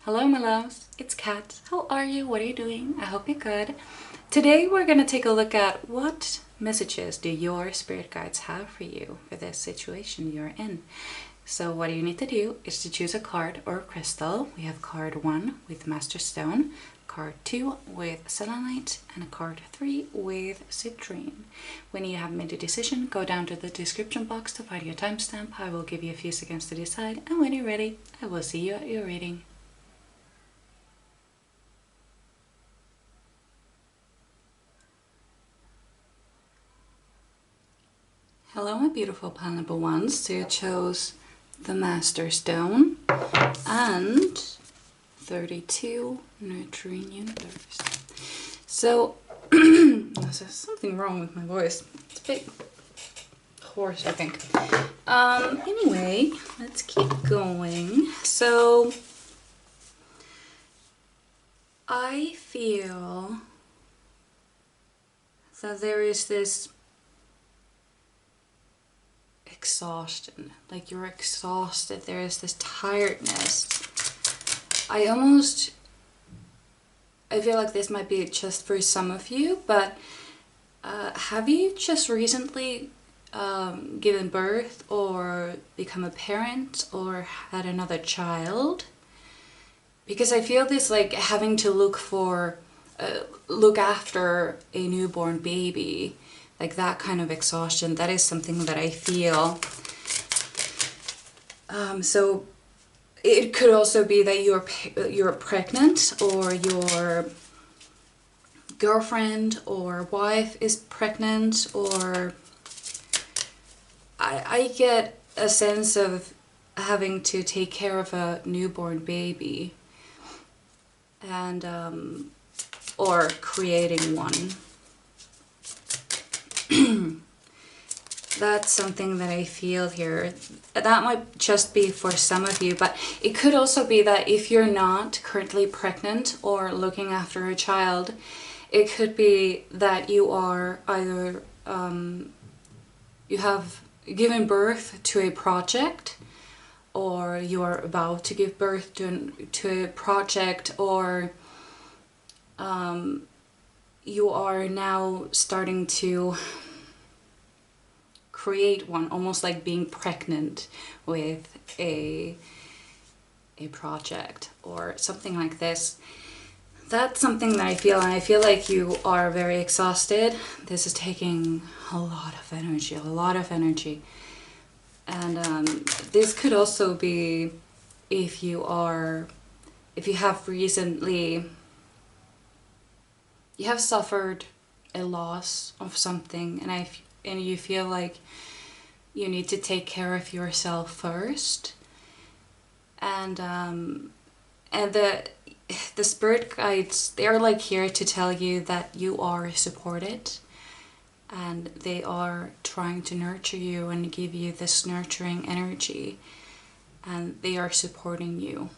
Hello my loves, it's Kat. How are you? What are you doing? I hope you're good. Today we're going to take a look at what messages do your spirit guides have for you for this situation you're in. So what you need to do is to choose a card or a crystal. We have card 1 with Master Stone, card 2 with Selenite, and card 3 with Citrine. When you have made a decision, go down to the description box to find your timestamp. I will give you a few seconds to decide, and when you're ready, I will see you at your reading. Hello my beautiful pile number ones. So you chose the Master Stone and 32 Nurturing Universe. So there's something wrong with my voice. It's a bit hoarse, I think. Anyway, let's keep going. So I feel that there is this exhaustion, like you're exhausted. There is this tiredness. I feel like this might be just for some of you, but have you just recently given birth or become a parent or had another child? Because I feel this like having to look after a newborn baby, like that kind of exhaustion, that is something that I feel. So it could also be that you're pregnant, or your girlfriend or wife is pregnant, or I get a sense of having to take care of a newborn baby and or creating one. That's something that I feel here. That might just be for some of you, but it could also be that if you're not currently pregnant or looking after a child, it could be that you are either you have given birth to a project, or you are about to give birth to a project, or you are now starting to create one, almost like being pregnant with a project or something like this. That's something that I feel, and I feel like you are very exhausted. This is taking a lot of energy, and this could also be if you have recently suffered a loss of something, and you feel like you need to take care of yourself first, and the spirit guides, they're like here to tell you that you are supported, and they are trying to nurture you and give you this nurturing energy, and they are supporting you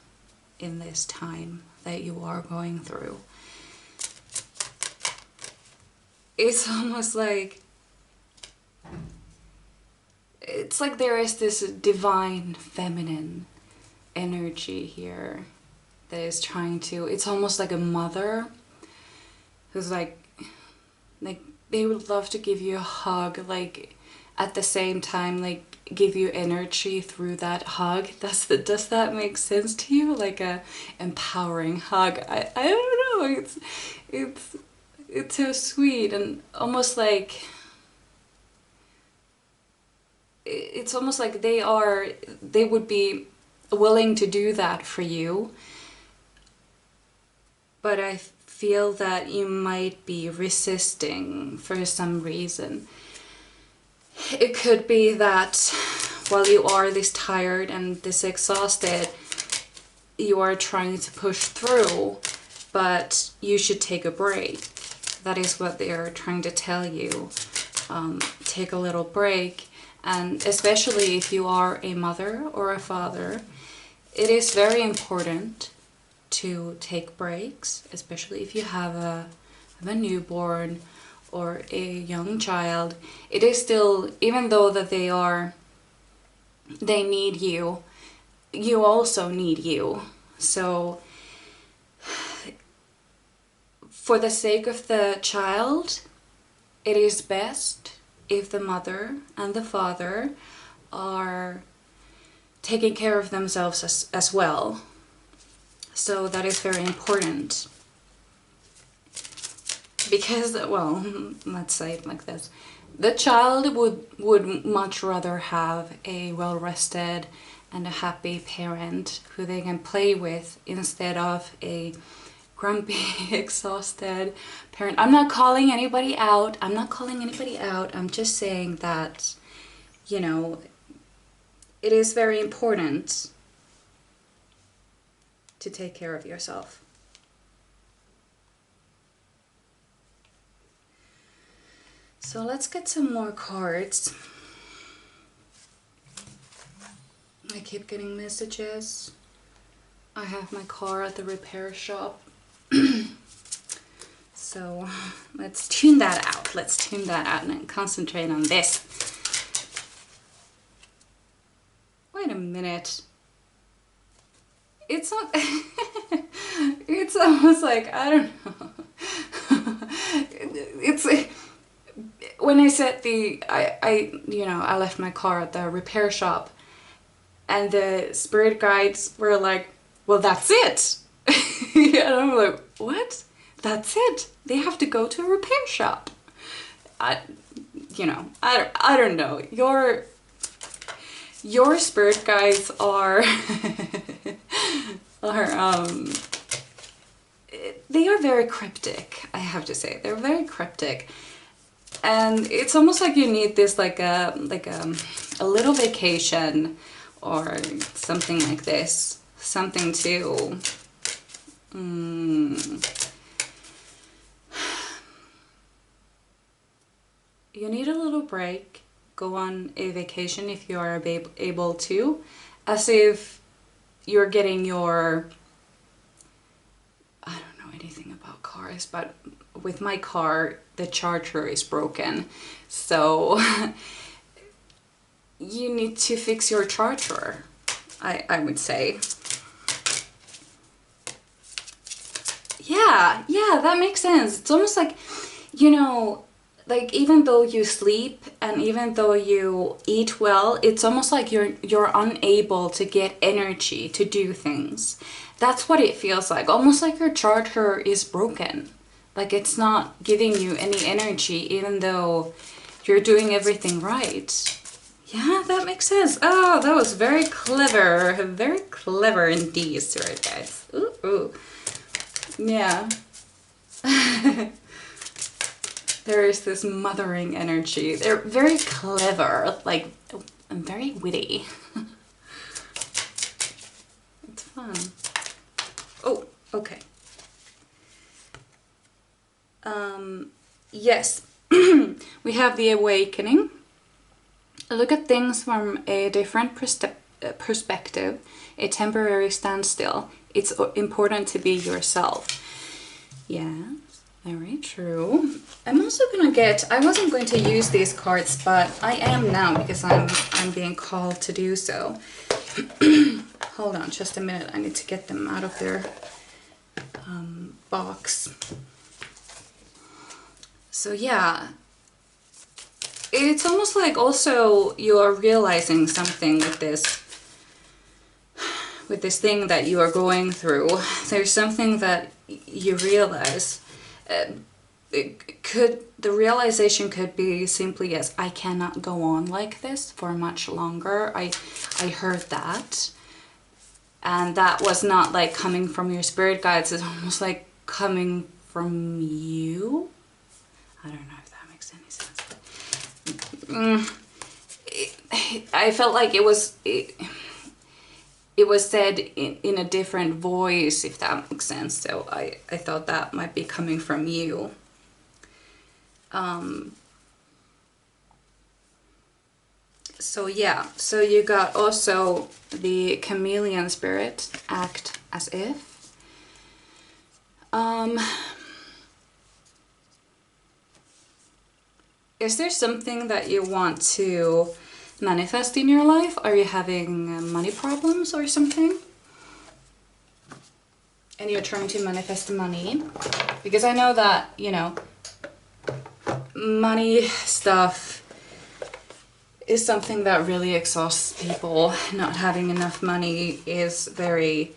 in this time that you are going through. It's almost like there is this divine feminine energy here that is trying to, it's almost like a mother who's like they would love to give you a hug, like at the same time like give you energy through that hug. Does that make sense to you? Like a empowering hug. I don't know, it's so sweet, and almost like it's almost like they would be willing to do that for you, but I feel that you might be resisting for some reason. It could be that while you are this tired and this exhausted, you are trying to push through, but you should take a break. That is what they are trying to tell you. Take a little break. And especially if you are a mother or a father, it is very important to take breaks, especially if you have a newborn or a young child. It is still, even though that they need you, you also need you. So for the sake of the child, it is best if the mother and the father are taking care of themselves as well. So that is very important. Because, well, let's say it like this. The child would much rather have a well-rested and a happy parent who they can play with instead of a grumpy, exhausted parent. I'm not calling anybody out. I'm not calling anybody out. I'm just saying that, you know, it is very important to take care of yourself. So let's get some more cards. I keep getting messages. I have my car at the repair shop. So let's tune that out. Let's tune that out and concentrate on this. Wait a minute. It's not... It's almost like, I don't know. It's... When I said I left my car at the repair shop and the spirit guides were like, well, that's it. And I'm like, what? That's it? They have to go to a repair shop. I don't know. Your spirit guides are they are very cryptic, I have to say. They're very cryptic. And it's almost like you need this like a little vacation or something like this. Something to you need a little break. Go on a vacation if you are able to, as if you're getting your, I don't know anything about cars, but with my car the charger is broken, so you need to fix your charger, I would say. Yeah, that makes sense. It's almost like, you know, like even though you sleep and even though you eat well, it's almost like you're unable to get energy to do things. That's what it feels like. Almost like your charger is broken. Like it's not giving you any energy even though you're doing everything right. Yeah, that makes sense. Oh, that was very clever. Very clever indeed, right, guys? Ooh. Yeah. There is this mothering energy. They're very clever, like, and very witty. It's fun. Oh, okay. Yes, we have the awakening. Look at things from a different perspective, a temporary standstill. It's important to be yourself. Yeah, very true. I'm also gonna get, I wasn't going to use these cards, but I am now because I'm being called to do so. Hold on just a minute, I need to get them out of their box. So yeah, it's almost like also you're realizing something with this thing that you are going through. There's something that you realize. The realization could be simply as, I cannot go on like this for much longer. I heard that. And that was not like coming from your spirit guides. It's almost like coming from you. I don't know if that makes any sense. But, I felt like it was said in a different voice, if that makes sense. So I thought that might be coming from you. So yeah, so you got also the chameleon spirit, act as if. Is there something that you want to manifest in your life? Are you having money problems or something? and you're trying to manifest money, because I know that, you know, money stuff is something that really exhausts people. Not having enough money is very,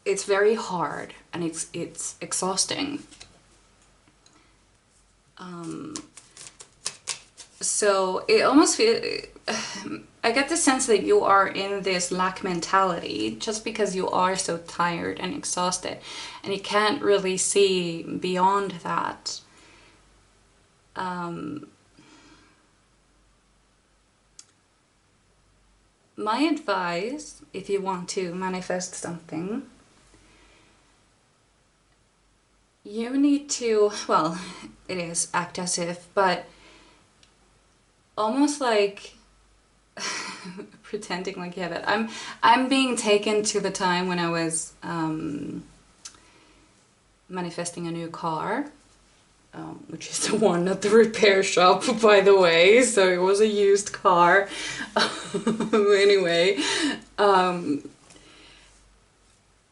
it's very hard, and it's exhausting. So it almost feels, I get the sense that you are in this lack mentality just because you are so tired and exhausted, and you can't really see beyond that. My advice, if you want to manifest something, you need to, well, it is act as if, but almost like pretending like you have it. I'm being taken to the time when I was manifesting a new car, which is the one at the repair shop, by the way, so it was a used car. Anyway,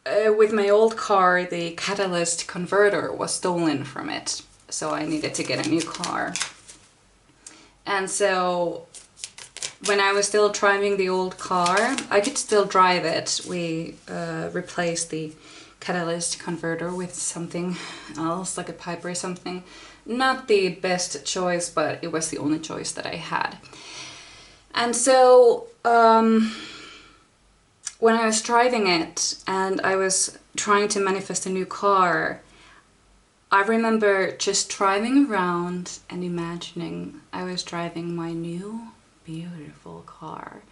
with my old car, the catalyst converter was stolen from it, so I needed to get a new car. And so when I was still driving the old car, I could still drive it. We replaced the catalyst converter with something else, like a pipe or something. Not the best choice, but it was the only choice that I had. And so when I was driving it and I was trying to manifest a new car, I remember just driving around and imagining I was driving my new beautiful car,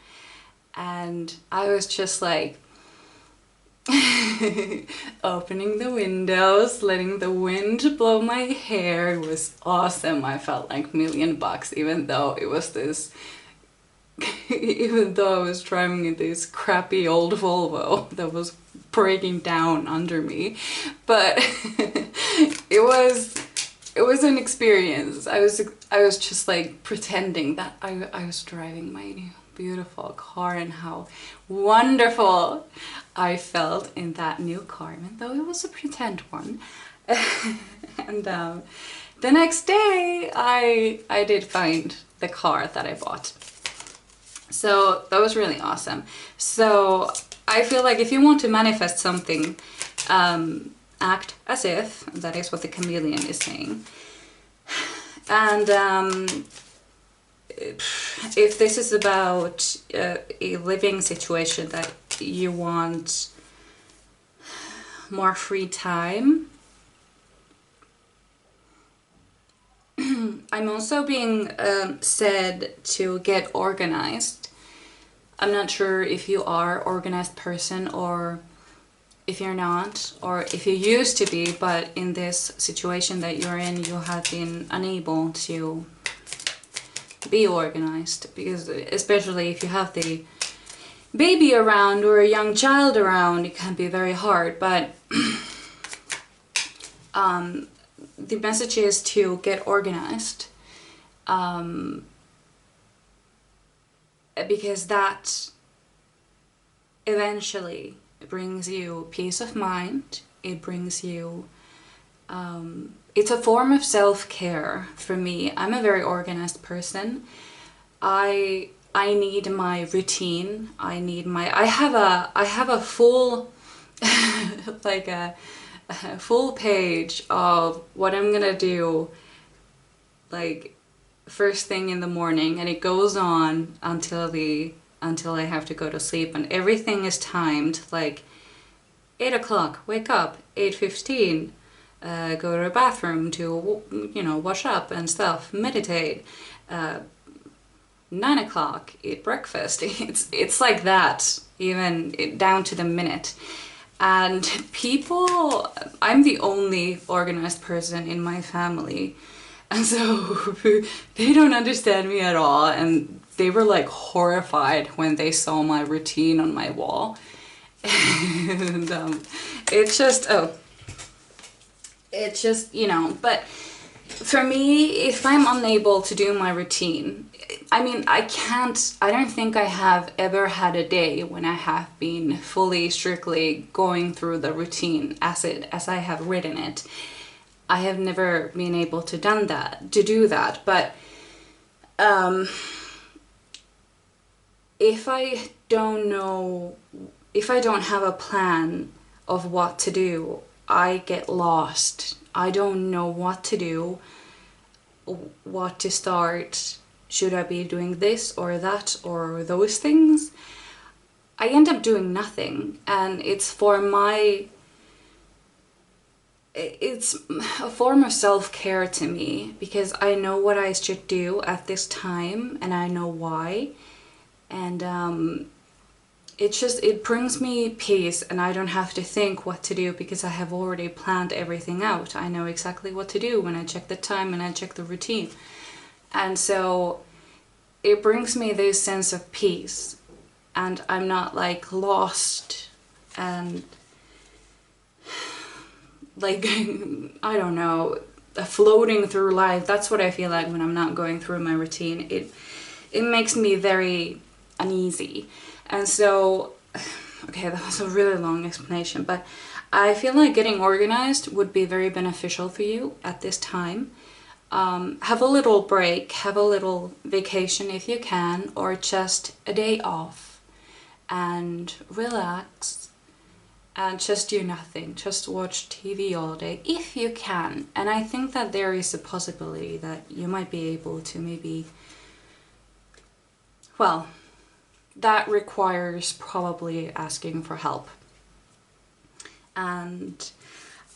and I was just like opening the windows, letting the wind blow my hair. It was awesome. I felt like $1,000,000, even though it was this even though I was driving in this crappy old Volvo that was breaking down under me. But it was an experience. I was just like pretending that I was driving my new beautiful car, and how wonderful I felt in that new car, even though it was a pretend one. And the next day I did find the car that I bought. So that was really awesome. So I feel like if you want to manifest something, act as if, that is what the chameleon is saying. And if this is about a living situation that you want more free time, I'm also being said to get organized. I'm not sure if you are an organized person or if you're not, or if you used to be, but in this situation that you're in, you have been unable to be organized, because especially if you have the baby around or a young child around, it can be very hard. But the message is to get organized, because that eventually brings you peace of mind. It brings you, it's a form of self-care for me. I'm a very organized person. I need my routine. I have a full like a full page of what I'm gonna do, like first thing in the morning, and it goes on until I have to go to sleep, and everything is timed, like 8 o'clock, wake up, 8:15, go to the bathroom to, you know, wash up and stuff, meditate, 9 o'clock, eat breakfast. It's like that, even down to the minute. And people, I'm the only organized person in my family, and so they don't understand me at all, and they were like horrified when they saw my routine on my wall. And it's just, you know, but For me, if I'm unable to do my routine, I mean, I don't think I have ever had a day when I have been fully, strictly going through the routine as I have written it. I have never been able to do that, but if I don't have a plan of what to do, I get lost. I don't know what to do, what to start. Should I be doing this or that or those things? I end up doing nothing, and it's a form of self-care to me, because I know what I should do at this time and I know why, and it brings me peace, and I don't have to think what to do because I have already planned everything out. I know exactly what to do when I check the time and I check the routine. And so it brings me this sense of peace, and I'm not like lost and like, I don't know, floating through life. That's what I feel like when I'm not going through my routine. It makes me very uneasy. And so, okay, that was a really long explanation, but I feel like getting organized would be very beneficial for you at this time. Have a little break, have a little vacation if you can, or just a day off and relax and just do nothing. Just watch TV all day if you can. And I think that there is a possibility that you might be able to maybe, well, that requires probably asking for help. And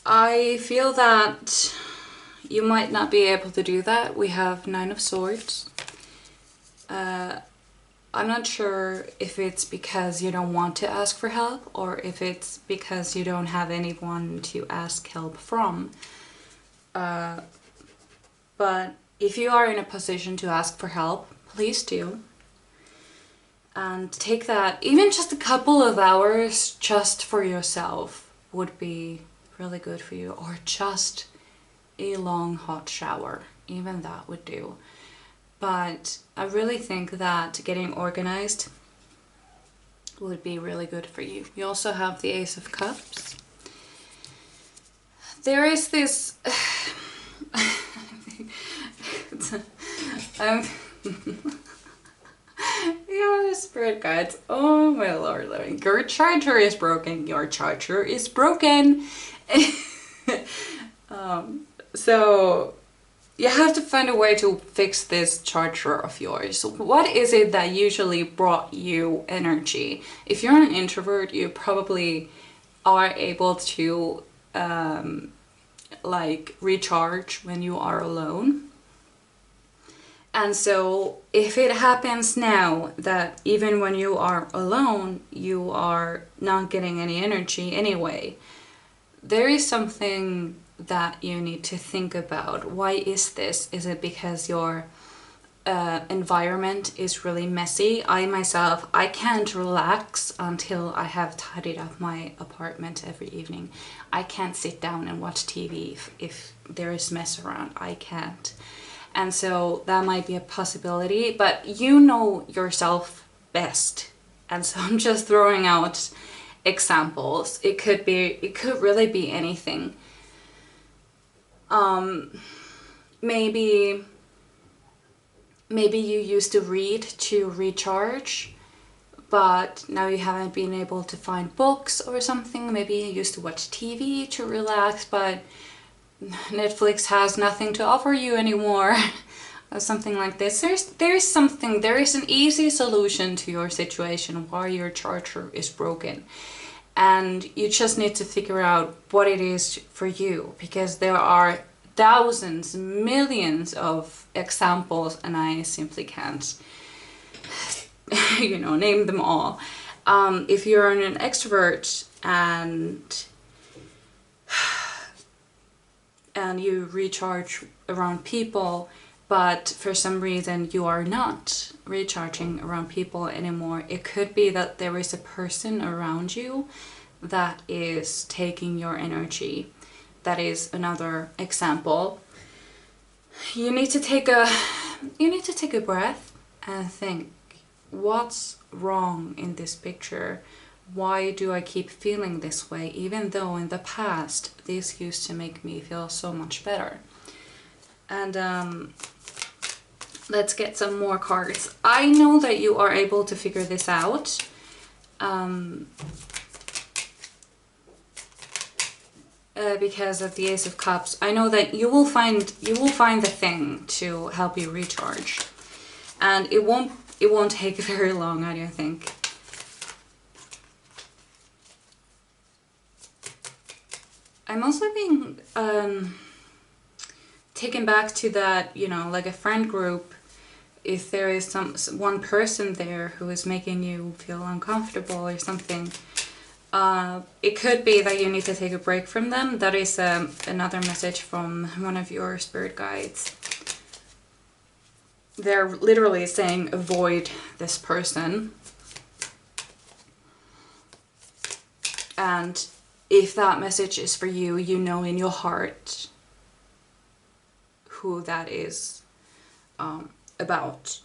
I feel that you might not be able to do that. We have 9 of Swords. I'm not sure if it's because you don't want to ask for help, or if it's because you don't have anyone to ask help from. But if you are in a position to ask for help, please do. And take that, even just a couple of hours just for yourself would be really good for you. Or just a long hot shower, even that would do. But I really think that getting organized would be really good for you. You also have the Ace of Cups. There is this your spirit guides, oh my lord, your charger is broken, your charger is broken. So you have to find a way to fix this charger of yours. What is it that usually brought you energy? If you're an introvert, you probably are able to like recharge when you are alone. And so if it happens now that even when you are alone, you are not getting any energy anyway, there is something that you need to think about. Why is this? Is it because your environment is really messy? I can't relax until I have tidied up my apartment every evening. I can't sit down and watch TV if there is mess around. I can't. And so that might be a possibility, but you know yourself best. And so I'm just throwing out examples. It could really be anything. Maybe you used to read to recharge, but now you haven't been able to find books or something. Maybe you used to watch TV to relax, but Netflix has nothing to offer you anymore. Or something like this. There is an easy solution to your situation why your charger is broken. And you just need to figure out what it is for you, because there are thousands, millions of examples, and I simply can't, name them all. If you're an extrovert and you recharge around people, but for some reason you are not recharging around people anymore, it could be that there is a person around you that is taking your energy. That is another example. You need to take a breath and think, what's wrong in this picture? Why do I keep feeling this way, even though in the past this used to make me feel so much better? And let's get some more cards. I know that you are able to figure this out. Because of the Ace of Cups, I know that you will find the thing to help you recharge, and it won't take very long, I don't think. I'm also being taken back to that, you know, like a friend group. If there is one person there who is making you feel uncomfortable or something, it could be that you need to take a break from them. That is another message from one of your spirit guides. They're literally saying avoid this person. And if that message is for you, you know in your heart who that is about.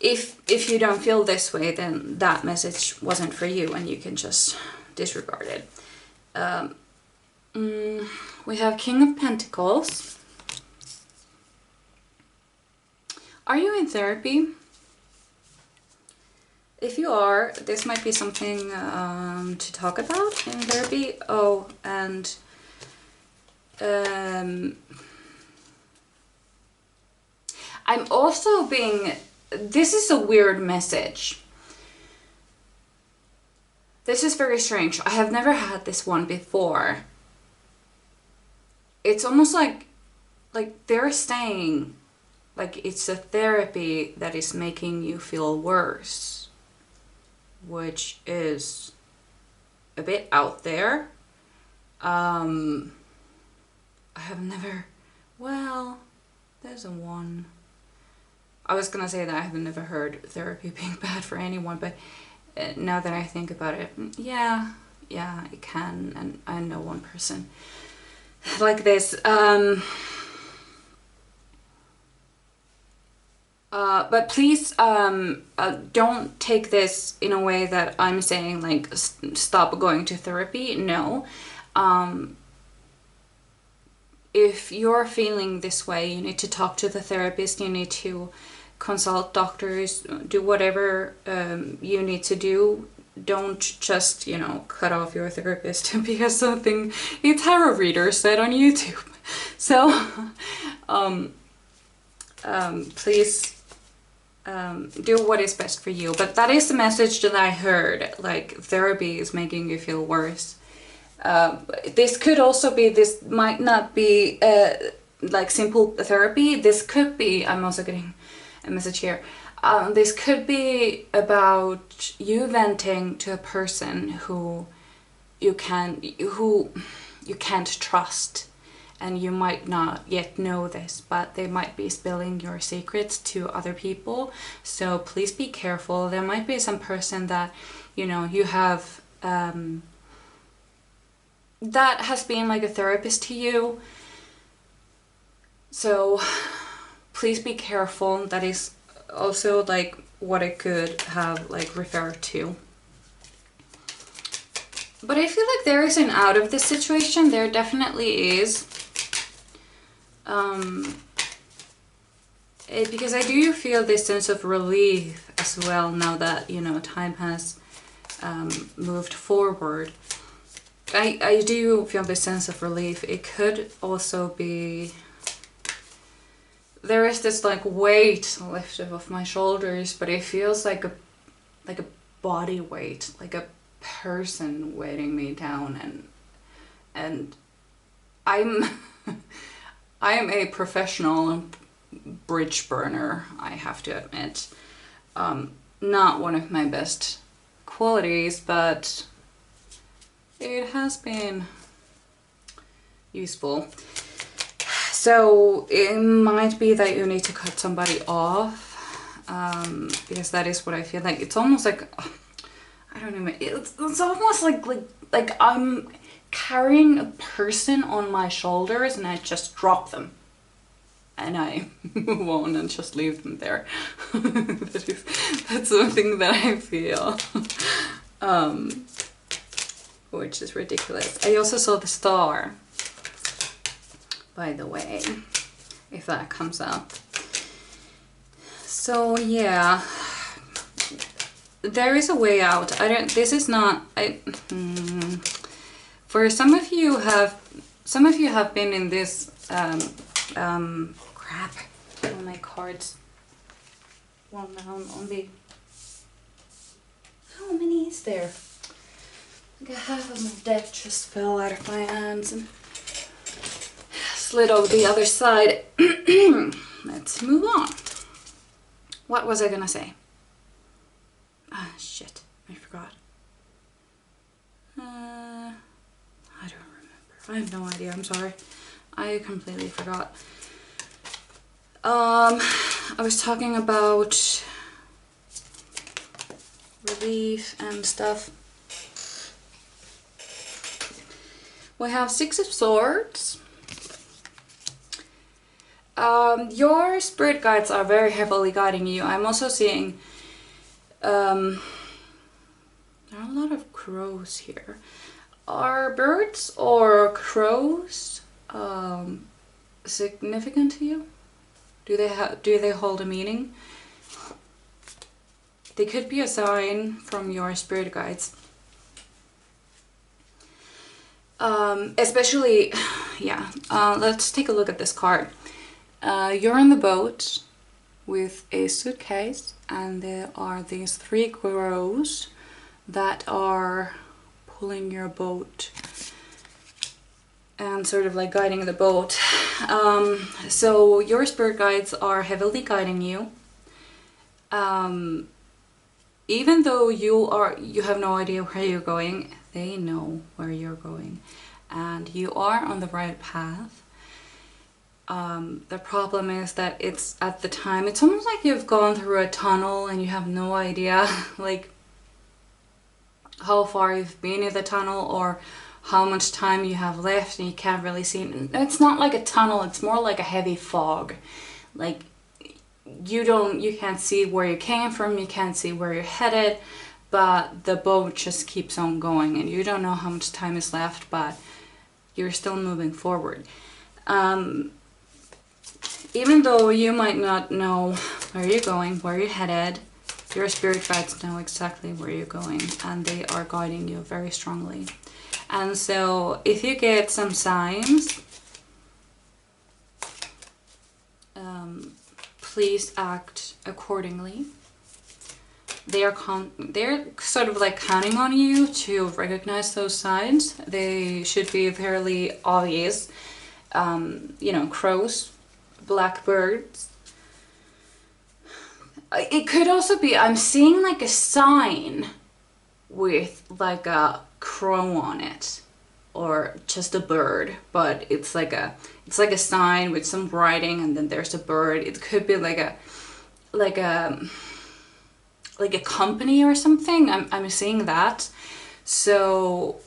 If you don't feel this way, then that message wasn't for you and you can just disregard it. We have King of Pentacles. Are you in therapy? If you are, this might be something to talk about in therapy. Oh, and I'm also being... This is a weird message. This is very strange. I have never had this one before. It's almost like they're saying like it's a therapy that is making you feel worse, which is a bit out there. I have never... Well, there's a one. I was gonna say that I have never heard therapy being bad for anyone, but now that I think about it, yeah, it can, and I know one person like this. But please don't take this in a way that I'm saying like stop going to therapy. No. If you're feeling this way, you need to talk to the therapist, you need to consult doctors, do whatever you need to do. Don't just, you know, cut off your therapist because something a tarot reader said on YouTube. So, please do what is best for you. But that is the message that I heard, like therapy is making you feel worse. This could also be, this might not be like simple therapy. This could be, I'm also getting a message here. This could be about you venting to a person who you can't trust, and you might not yet know this, but they might be spilling your secrets to other people. So please be careful. There might be some person that, you know, you have that has been like a therapist to you. So please be careful. That is also like what it could have like referred to. But I feel like there is an out of this situation. There definitely is. Because I do feel this sense of relief as well now that, you know, time has moved forward. I do feel this sense of relief. It could also be... There is this like weight lifted off my shoulders, but it feels like a body weight, like a person weighting me down, and I'm I'm a professional bridge burner, I have to admit. Not one of my best qualities, but it has been useful. So it might be that you need to cut somebody off, because that is what I feel like. It's almost like, I don't know, it's almost like I'm carrying a person on my shoulders and I just drop them. and I move on and just leave them there. That's something that I feel. Which is ridiculous. I also saw the star, by the way, if that comes up. So yeah, there is a way out. This is not, for some of you have been in this, crap, all my cards, well down on the, how many is there? I think half of my deck just fell out of my hands and slid over the other side. Let's move on. What was I gonna say? Ah, shit, I forgot. I don't remember. I have no idea, I'm sorry. I completely forgot. I was talking about relief and stuff. We have 6 of Swords. Your spirit guides are very heavily guiding you. I'm also seeing there are a lot of crows here. Are birds or crows significant to you? Do they hold a meaning? They could be a sign from your spirit guides. Especially, yeah, let's take a look at this card. You're on the boat with a suitcase, and there are these 3 crows that are pulling your boat and sort of like guiding the boat. So your spirit guides are heavily guiding you. Even though you have no idea where you're going, they know where you're going, and you are on the right path. The problem is that it's at the time, it's almost like you've gone through a tunnel and you have no idea like how far you've been in the tunnel or how much time you have left, and you can't really see. It's not like a tunnel, it's more like a heavy fog. Like you can't see where you came from, you can't see where you're headed, but the boat just keeps on going and you don't know how much time is left, but you're still moving forward. Even though you might not know where you're going, where you're headed, your spirit guides know exactly where you're going, and they are guiding you very strongly. And so if you get some signs, please act accordingly. They're sort of like counting on you to recognize those signs. They should be fairly obvious. You know, crows, blackbirds. It could also be, I'm seeing like a sign with like a crow on it, or just a bird, but it's like a sign with some writing and then there's a bird. It could be like a company or something. I'm seeing that. So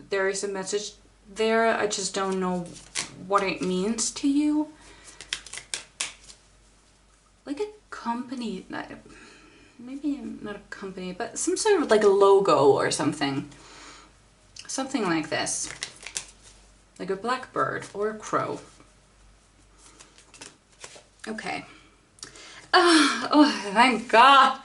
there is a message there. I just don't know what it means to you. Like a company, maybe not a company, but some sort of like a logo or something. Something like this. Like a blackbird or a crow. Okay. Oh, thank God.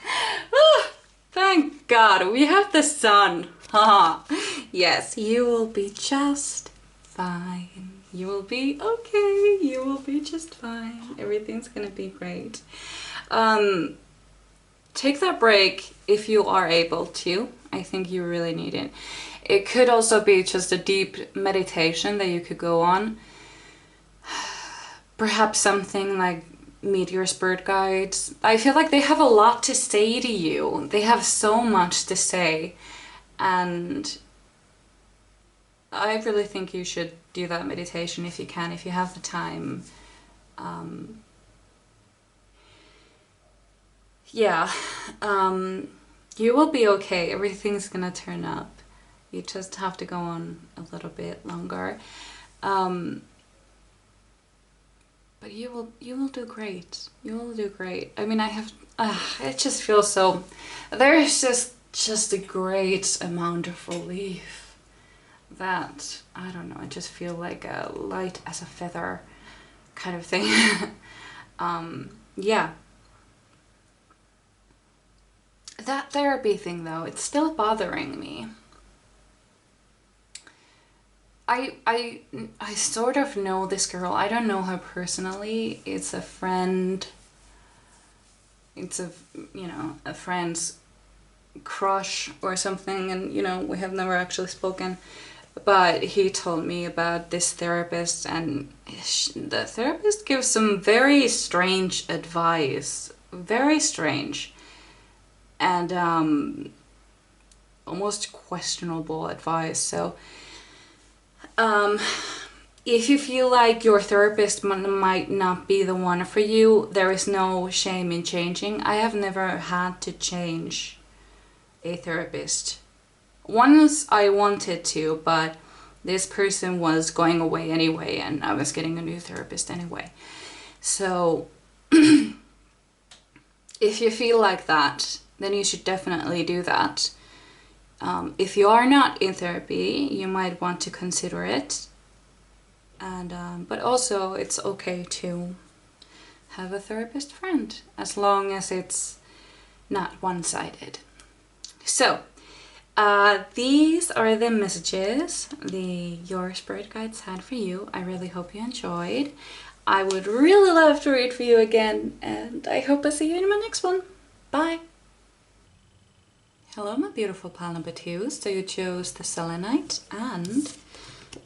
Oh, thank God. We have the sun. Haha. Yes, you will be just fine. You will be okay. You will be just fine. Everything's gonna be great. Take that break if you are able to. I think you really need it. It could also be just a deep meditation that you could go on. Perhaps something like meet your spirit guides. I feel like they have a lot to say to you. They have so much to say, and I really think you should do that meditation if you can, if you have the time. Yeah, you will be okay. Everything's gonna turn up. You just have to go on a little bit longer. But you will do great. You will do great. I mean, it just feels so, there's just a great amount of relief that, I don't know, I just feel like a light as a feather kind of thing. Yeah. That therapy thing though, it's still bothering me. I sort of know this girl. I don't know her personally. It's a friend. It's a, you know, a friend's crush or something, and you know, we have never actually spoken. But he told me about this therapist, and the therapist gives some very strange advice. Very strange. And almost questionable advice. So if you feel like your therapist might not be the one for you, there is no shame in changing. I have never had to change a therapist. Once I wanted to, but this person was going away anyway, and I was getting a new therapist anyway. So if you feel like that, then you should definitely do that. If you are not in therapy, you might want to consider it. And but also it's okay to have a therapist friend, as long as it's not one-sided. So these are the messages your spirit guides had for you. I really hope you enjoyed. I would really love to read for you again, and I hope I see you in my next one. Bye! Hello my beautiful pal number 2, so you chose the selenite and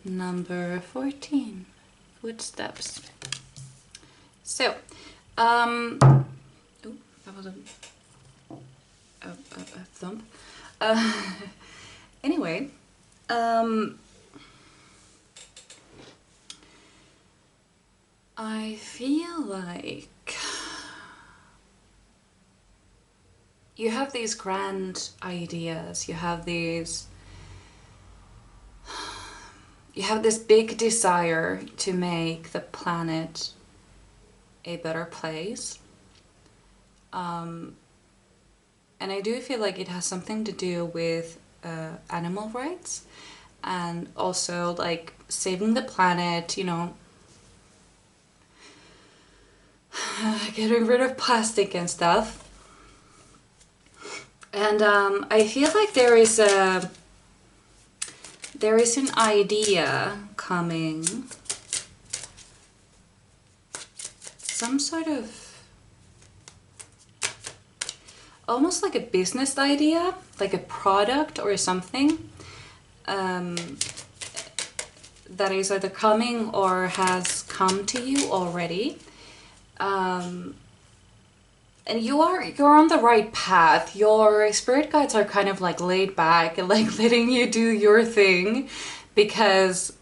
number 14, footsteps. So, oh, that was a thump. Anyway, I feel like you have these grand ideas, you have this big desire to make the planet a better place. And I do feel like it has something to do with animal rights, and also like saving the planet, you know, getting rid of plastic and stuff. And I feel like there is an idea coming, some sort of almost like a business idea, like a product or something that is either coming or has come to you already. And you're on the right path. Your spirit guides are kind of like laid back and like letting you do your thing, because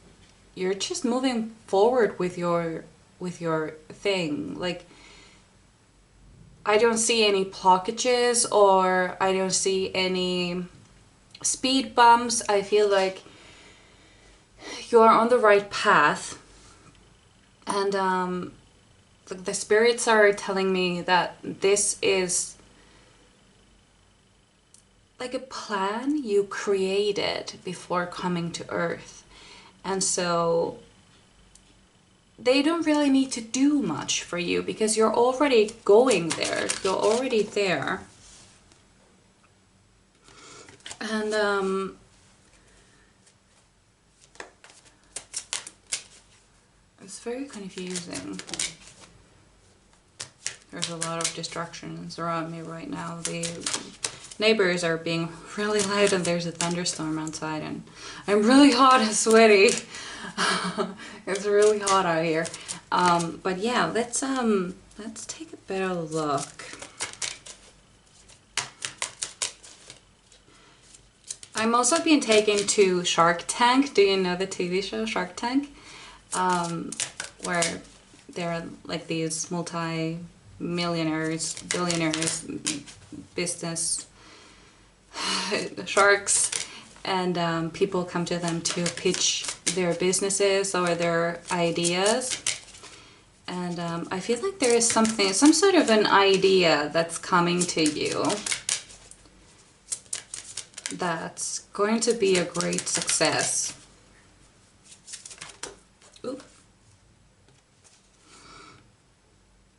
you're just moving forward with your thing. Like, I don't see any blockages, or I don't see any speed bumps. I feel like you're on the right path. And the spirits are telling me that this is like a plan you created before coming to Earth. And so they don't really need to do much for you, because you're already going there. You're already there. And it's very confusing. There's a lot of distractions around me right now. The neighbors are being really loud, and there's a thunderstorm outside, and I'm really hot and sweaty. It's really hot out here. But yeah, let's take a better look. I'm also being taken to Shark Tank. Do you know the TV show Shark Tank? Where there are like these multi-millionaires, billionaires, business sharks, and people come to them to pitch their businesses or their ideas. And I feel like there is something, some sort of an idea that's coming to you that's going to be a great success. Ooh.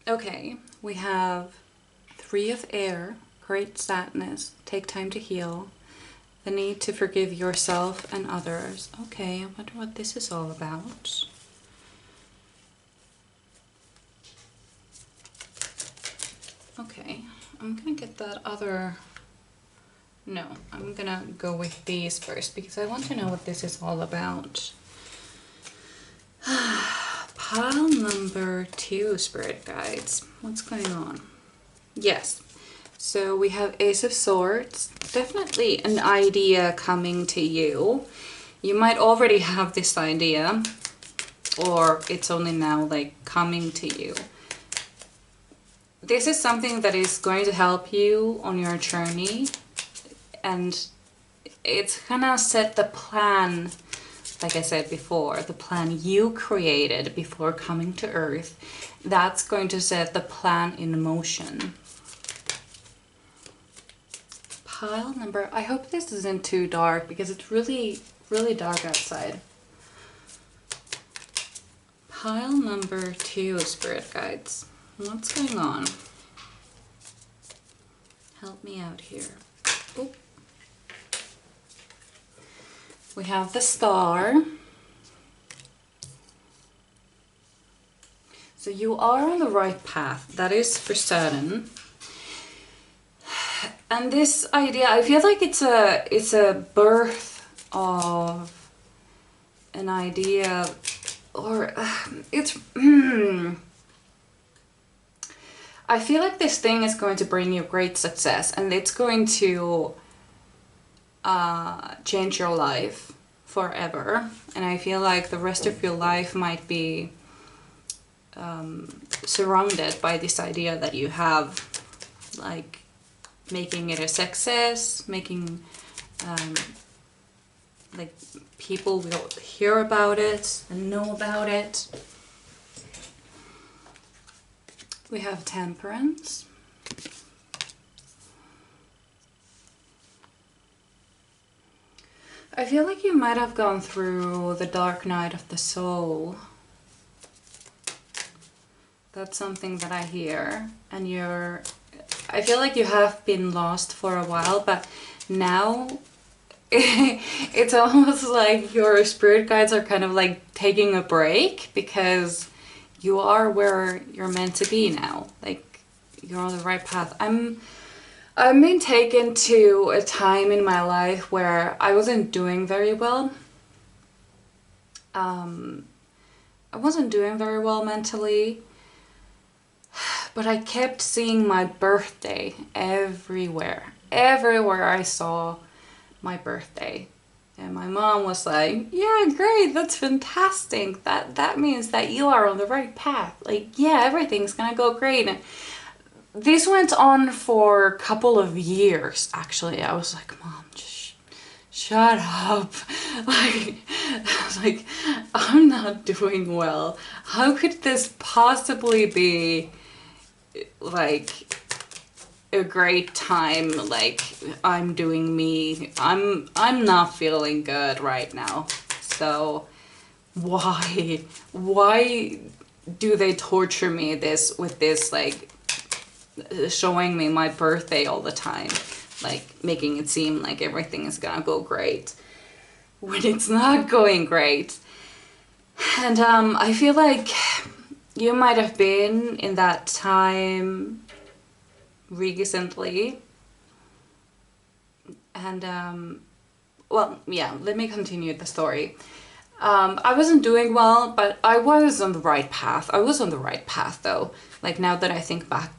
Okay, we have 3 of air, great sadness, take time to heal, the need to forgive yourself and others. Okay, I wonder what this is all about. Okay, I'm gonna get that other... No, I'm gonna go with these first because I want to know what this is all about. Pile number 2, Spirit Guides. What's going on? Yes, so we have Ace of Swords. Definitely an idea coming to you. You might already have this idea, or it's only now like coming to you. This is something that is going to help you on your journey, and it's gonna set the plan, like I said before, the plan you created before coming to Earth. That's going to set the plan in motion. Pile number... I hope this isn't too dark because it's really, really dark outside. Pile number 2, Spirit Guides. What's going on? Help me out here. Oop. We have the Star. So you are on the right path, that is for certain. And this idea, I feel like it's a birth of an idea, or it's... I feel like this thing is going to bring you great success, and it's going to change your life forever. And I feel like the rest of your life might be surrounded by this idea that you have, like making it a success, making like people will hear about it and know about it. We have Temperance. I feel like you might have gone through the dark night of the soul. That's something that I hear. And I feel like you have been lost for a while, but now it's almost like your spirit guides are kind of like taking a break, because you are where you're meant to be now. Like, you're on the right path. I've been taken to a time in my life where I wasn't doing very well. I wasn't doing very well mentally, but I kept seeing my birthday everywhere. Everywhere I saw my birthday. And my mom was like, yeah, great, that's fantastic. That means that you are on the right path. Like, yeah, everything's gonna go great. And this went on for a couple of years, actually. I was like, Mom, just shut up. Like, I was like, I'm not doing well. How could this possibly be, like, a great time? Like, I'm doing me. I'm not feeling good right now. So why do they torture me with this, like, showing me my birthday all the time, like making it seem like everything is gonna go great when it's not going great? And I feel like you might have been in that time recently. And well, yeah, let me continue the story. I wasn't doing well, but I was on the right path. I was on the right path though. Like, now that I think back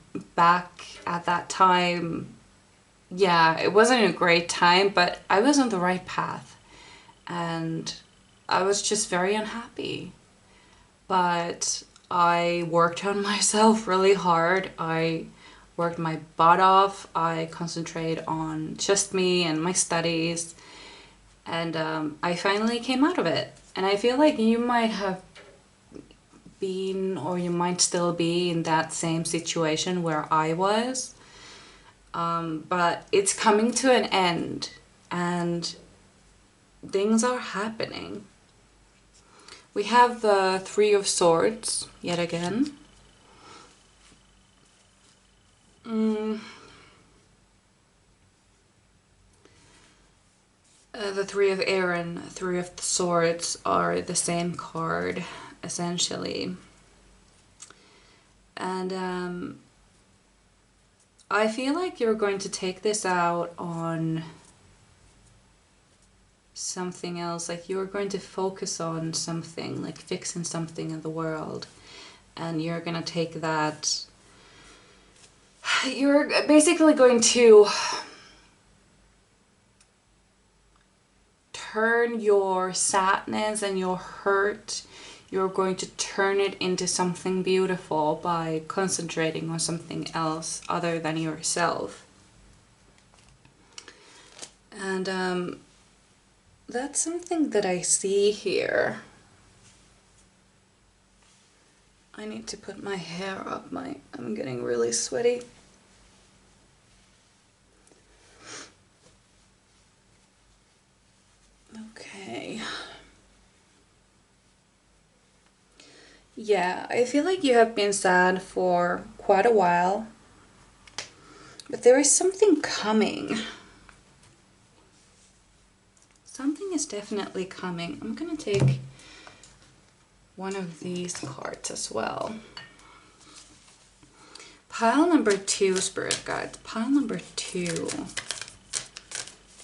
at that time, yeah, it wasn't a great time, but I was on the right path. And I was just very unhappy. But I worked on myself really hard. I worked my butt off. I concentrated on just me and my studies. And I finally came out of it. And I feel like you might have been, or you might still be in that same situation where I was. But it's coming to an end and things are happening. We have the Three of Swords yet again. The Three of Aaron, Three of Swords are the same card, essentially. And I feel like you're going to take this out on something else. Like you're going to focus on something, like fixing something in the world. And you're going to take that... You're basically going to turn your sadness and your hurt, you're going to turn it into something beautiful by concentrating on something else other than yourself. And that's something that I see here. I need to put my hair up. I'm getting really sweaty. Okay. Yeah, I feel like you have been sad for quite a while, but there is something coming. Something is definitely coming. I'm gonna take one of these cards as well. Pile number 2, Spirit Guides. Pile number 2.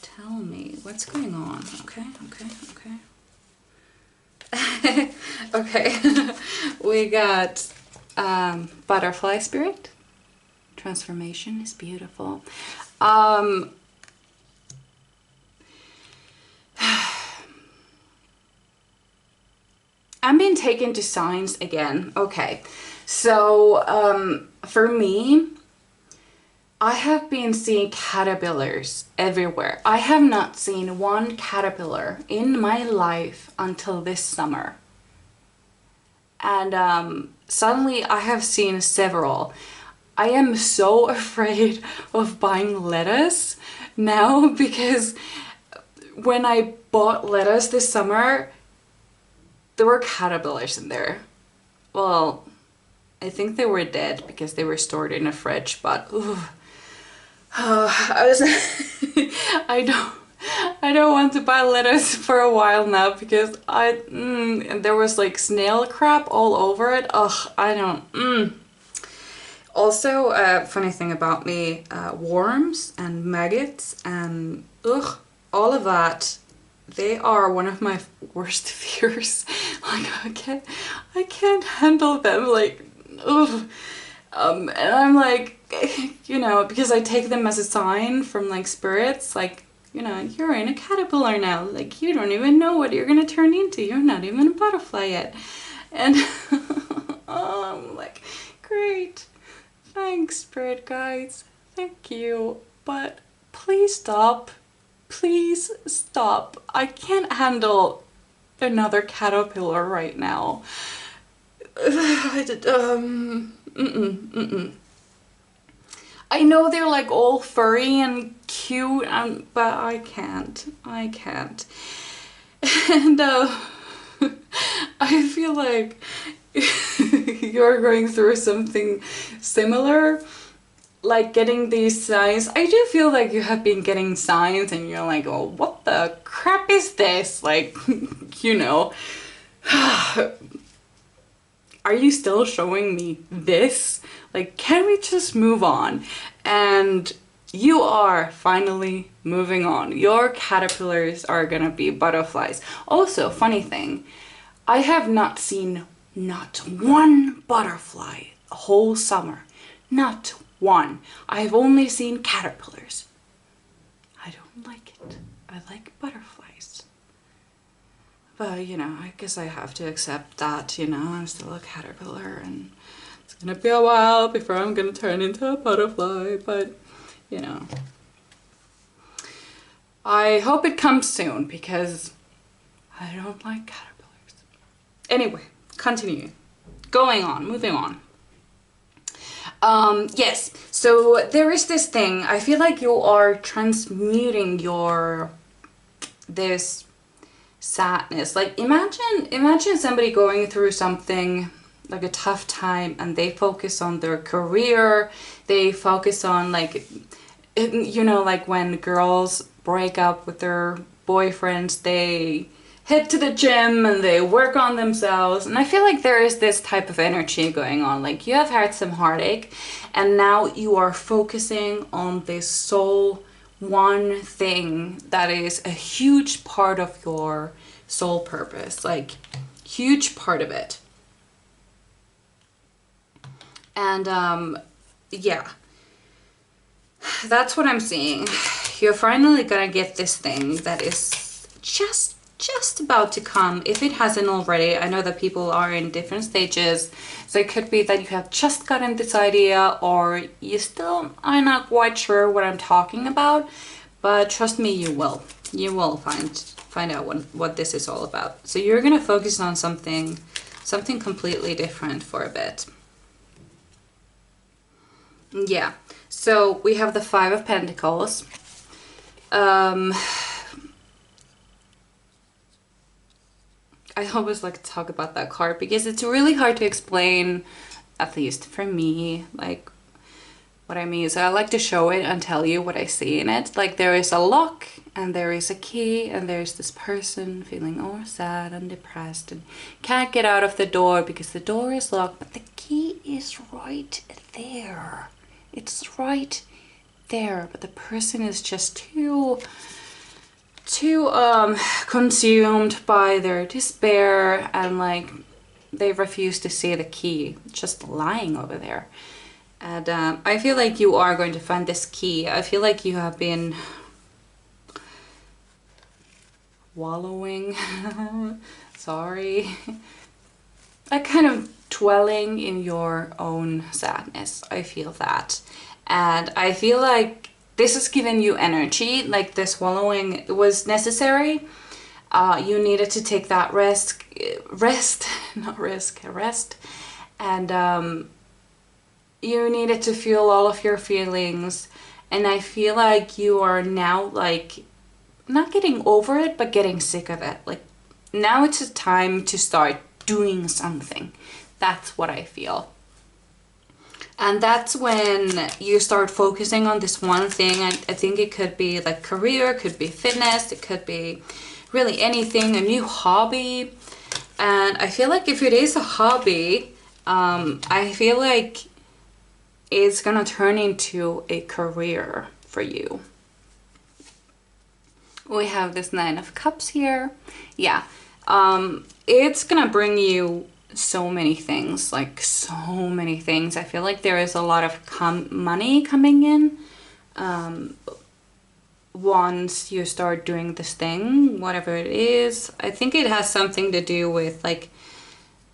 Tell me what's going on. Okay. Okay. We got Butterfly Spirit. Transformation is beautiful. I'm being taken to signs again. Okay, so for me, I have been seeing caterpillars everywhere. I have not seen one caterpillar in my life until this summer. And suddenly I have seen several. I am so afraid of buying lettuce now because when I bought lettuce this summer, there were caterpillars in there. Well, I think they were dead because they were stored in a fridge, but I don't want to buy lettuce for a while now because and there was like snail crap all over it. Ugh, I don't. Also, funny thing about me, worms and maggots and all of that, they are one of my worst fears. Like I can't handle them. Like, and I'm like, you know, because I take them as a sign from like spirits, like, you know, you're in a caterpillar now. Like, you don't even know what you're gonna turn into. You're not even a butterfly yet. And I'm like, great. Thanks, spirit guides. Thank you. But please stop. Please stop. I can't handle another caterpillar right now. I know they're like all furry and cute, but I can't. And I feel like you're going through something similar, like getting these signs. I do feel like you have been getting signs and you're like, oh, what the crap is this? Like, you know, are you still showing me this? Like, can we just move on? And you are finally moving on. Your caterpillars are gonna be butterflies. Also, funny thing, I have not seen not one butterfly a whole summer. Not one. I've only seen caterpillars. I don't like it. I like butterflies. But, you know, I guess I have to accept that, you know, I'm still a caterpillar and it's gonna be a while before I'm gonna turn into a butterfly, but, you know. I hope it comes soon because I don't like caterpillars. Anyway, continue. moving on. Yes, so there is this thing. I feel like you are transmuting this sadness. Like imagine somebody going through something like a tough time, and they focus on their career, they focus on like, you know, like when girls break up with their boyfriends, they head to the gym and they work on themselves. And I feel like there is this type of energy going on. Like you have had some heartache, and now you are focusing on this sole one thing that is a huge part of your soul purpose, like huge part of it. And yeah, that's what I'm seeing. You're finally gonna get this thing that is just about to come, if it hasn't already. I know that people are in different stages, so it could be that you have just gotten this idea, or you still are not quite sure what I'm talking about, but trust me, you will find out what this is all about. So you're gonna focus on something completely different for a bit. Yeah, so we have the Five of Pentacles. I always like to talk about that card because it's really hard to explain, at least for me, like what I mean. So I like to show it and tell you what I see in it. Like there is a lock and there is a key, and there's this person feeling all sad and depressed and can't get out of the door because the door is locked, but the key is right there. It's right there, but the person is just too consumed by their despair, and like they refuse to see the key just lying over there. And I feel like you are going to find this key. I feel like you have been wallowing sorry, like kind of dwelling in your own sadness. I feel that, and I feel like this has given you energy. Like this wallowing was necessary. You needed to take that rest, and you needed to feel all of your feelings. And I feel like you are now like not getting over it, but getting sick of it. Like now it's a time to start doing something. That's what I feel. And that's when you start focusing on this one thing. I think it could be like career, could be fitness, it could be really anything, a new hobby. And I feel like if it is a hobby, I feel like it's gonna turn into a career for you. We have this Nine of Cups here. Yeah, it's gonna bring you so many things, like so many things. I feel like there is a lot of money coming in once you start doing this thing, whatever it is. I think it has something to do with like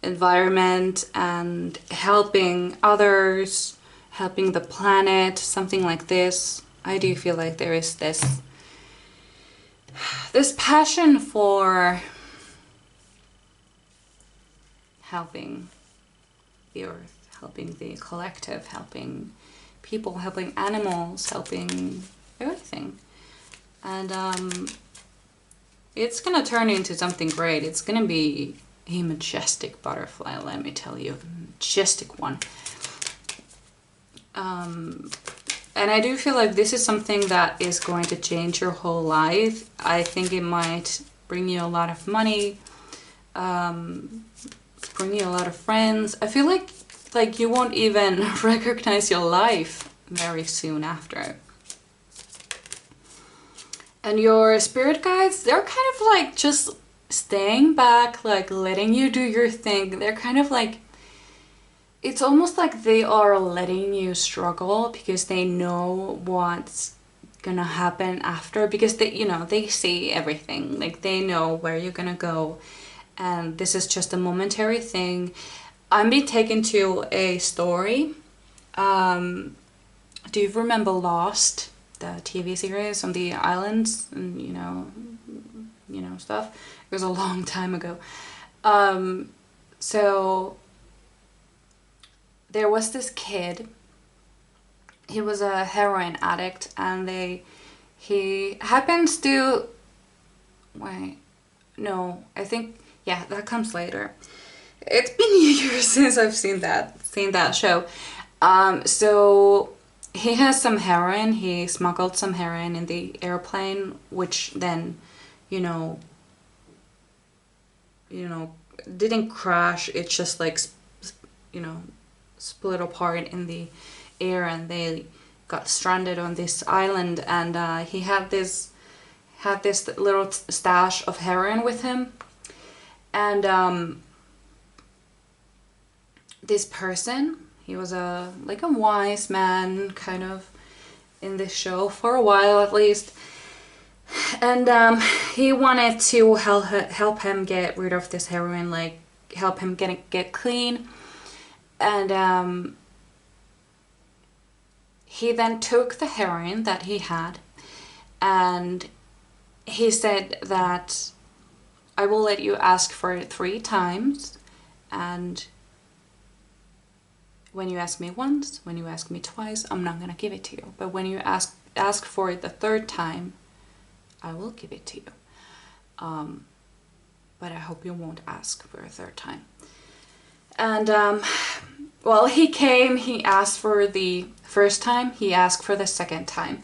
environment and helping others, helping the planet, something like this. I do feel like there is this passion for helping the earth, helping the collective, helping people, helping animals, helping everything. And it's gonna turn into something great. It's gonna be a majestic butterfly, let me tell you, majestic one. And I do feel like this is something that is going to change your whole life. I think it might bring you a lot of money, bring you a lot of friends. I feel like you won't even recognize your life very soon after. And your spirit guides, they're kind of like just staying back, like letting you do your thing. They're kind of like, it's almost like they are letting you struggle because they know what's gonna happen after, because they, you know, they see everything. Like they know where you're gonna go, and this is just a momentary thing. I'm being taken to a story. Do you remember Lost, the TV series on the islands, and you know stuff? It was a long time ago. So there was this kid. He was a heroin addict, and he happens to, wait, no, I think, yeah, that comes later. It's been years since I've seen that show. So he has some heroin. He smuggled some heroin in the airplane, which then, you know, didn't crash. It just like, you know, split apart in the air, and they got stranded on this island. And he had this little stash of heroin with him, and this person, he was a wise man kind of in this show for a while at least, and he wanted to help him get rid of this heroin, like help him get clean. And he then took the heroin that he had, and he said that I will let you ask for it 3 times, and when you ask me once, when you ask me twice, I'm not gonna give it to you. But when you ask for it the 3rd time, I will give it to you. But I hope you won't ask for a 3rd time. And well, he came, he asked for the 1st time, he asked for the 2nd time.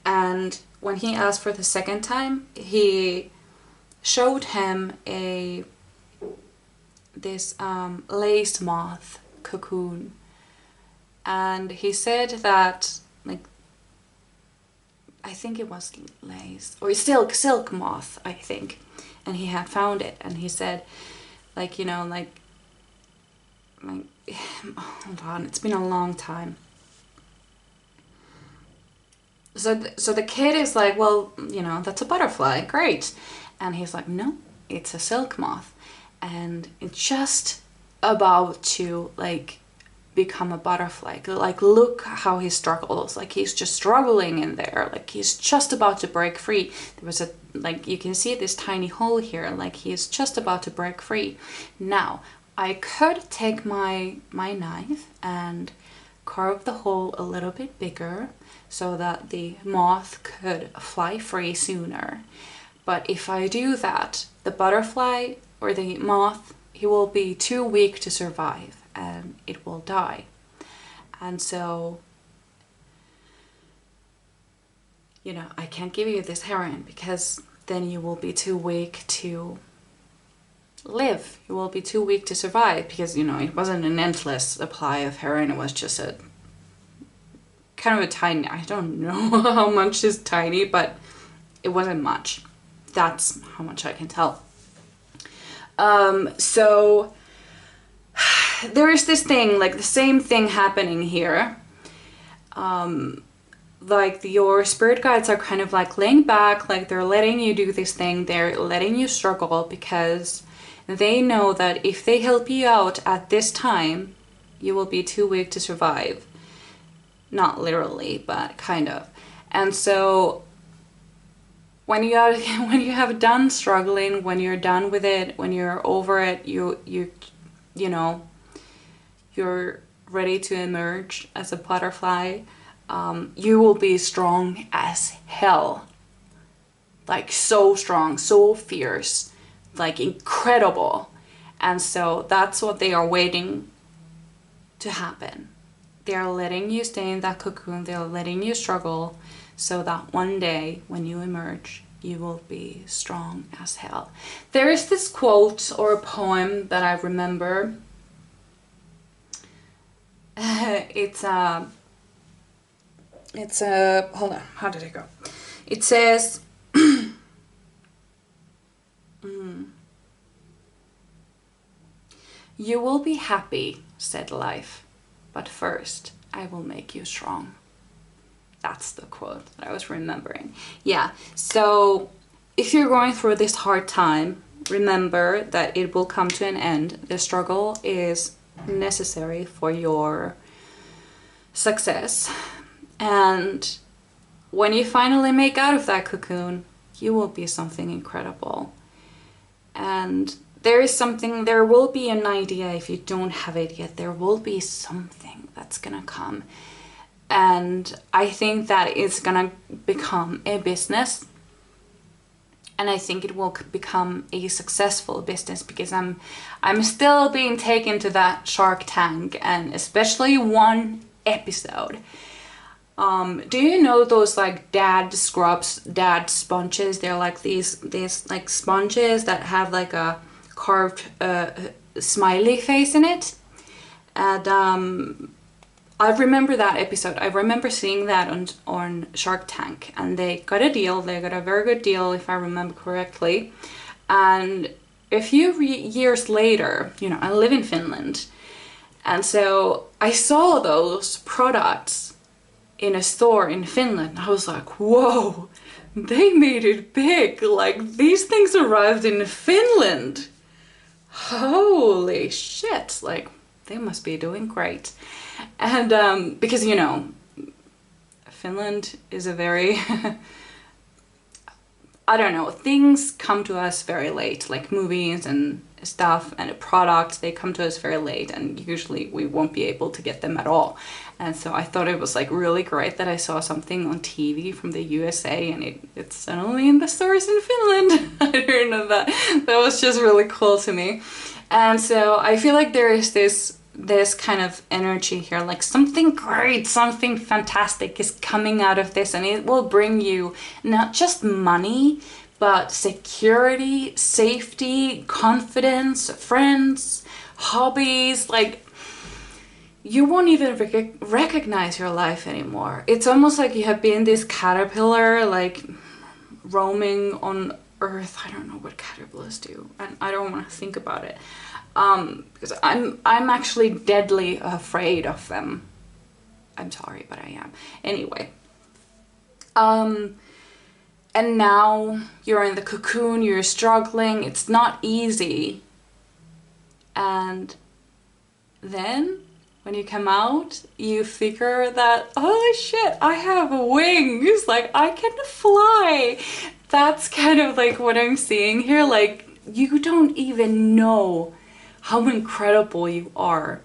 And when he asked for the 2nd time, he showed him this lace moth cocoon. And he said that, like, I think it was lace or silk moth, I think. And he had found it, and he said, like, you know, like hold on, it's been a long time. So the kid is like, well, you know, that's a butterfly, great. And he's like, no, it's a silk moth, and it's just about to like become a butterfly. Like, look how he struggles. Like, he's just struggling in there. Like, he's just about to break free. There was a, like, you can see this tiny hole here. Like, he's just about to break free. Now, I could take my knife and carve the hole a little bit bigger so that the moth could fly free sooner. But if I do that, the butterfly or the moth, he will be too weak to survive, and it will die. And so, you know, I can't give you this heroin because then you will be too weak to live. You will be too weak to survive, because, you know, it wasn't an endless supply of heroin. It was just a kind of a tiny, I don't know how much is tiny, but it wasn't much. That's how much I can tell. So there is this thing, like the same thing happening here. Like your spirit guides are kind of like laying back, like they're letting you do this thing, they're letting you struggle, because they know that if they help you out at this time, you will be too weak to survive. Not literally, but kind of. And so when you have done struggling, when you're done with it, when you're over it, you know, you're ready to emerge as a butterfly, you will be strong as hell. Like, so strong, so fierce, like incredible. And so that's what they are waiting to happen. They are letting you stay in that cocoon, they are letting you struggle, so that one day when you emerge, you will be strong as hell. There is this quote or a poem that I remember. It's a, hold on, how did it go? It says, you will be happy, said life, but first I will make you strong. That's the quote that I was remembering. Yeah, so if you're going through this hard time, remember that it will come to an end. The struggle is necessary for your success. And when you finally make out of that cocoon, you will be something incredible. And there is something, there will be an idea. If you don't have it yet, there will be something that's gonna come. And I think that it's gonna become a business. And I think it will become a successful business, because I'm still being taken to that Shark Tank, and especially one episode. Do you know those like dad scrubs, dad sponges? They're like these like sponges that have like a carved smiley face in it. And I remember that episode. I remember seeing that on Shark Tank, and they got a deal. They got a very good deal, if I remember correctly. And a few years later, you know, I live in Finland, and so I saw those products in a store in Finland. I was like, whoa, they made it big. Like, these things arrived in Finland. Holy shit. Like, they must be doing great. And because, you know, Finland is a very I don't know, things come to us very late, like movies and stuff and products, they come to us very late, and usually we won't be able to get them at all. And so I thought it was like really great that I saw something on TV from the USA, and it's suddenly in the stores in Finland. I didn't know that. That was just really cool to me. And so I feel like there is this kind of energy here, like something great, something fantastic is coming out of this, and it will bring you not just money, but security, safety, confidence, friends, hobbies. Like, you won't even recognize your life anymore. It's almost like you have been this caterpillar, like roaming on Earth. I don't know what caterpillars do, and I don't want to think about it. Because I'm actually deadly afraid of them. I'm sorry, but I am. Anyway. And now you're in the cocoon, you're struggling, it's not easy. And then when you come out, you figure that, holy shit, I have wings, like I can fly. That's kind of like what I'm seeing here. Like, you don't even know how incredible you are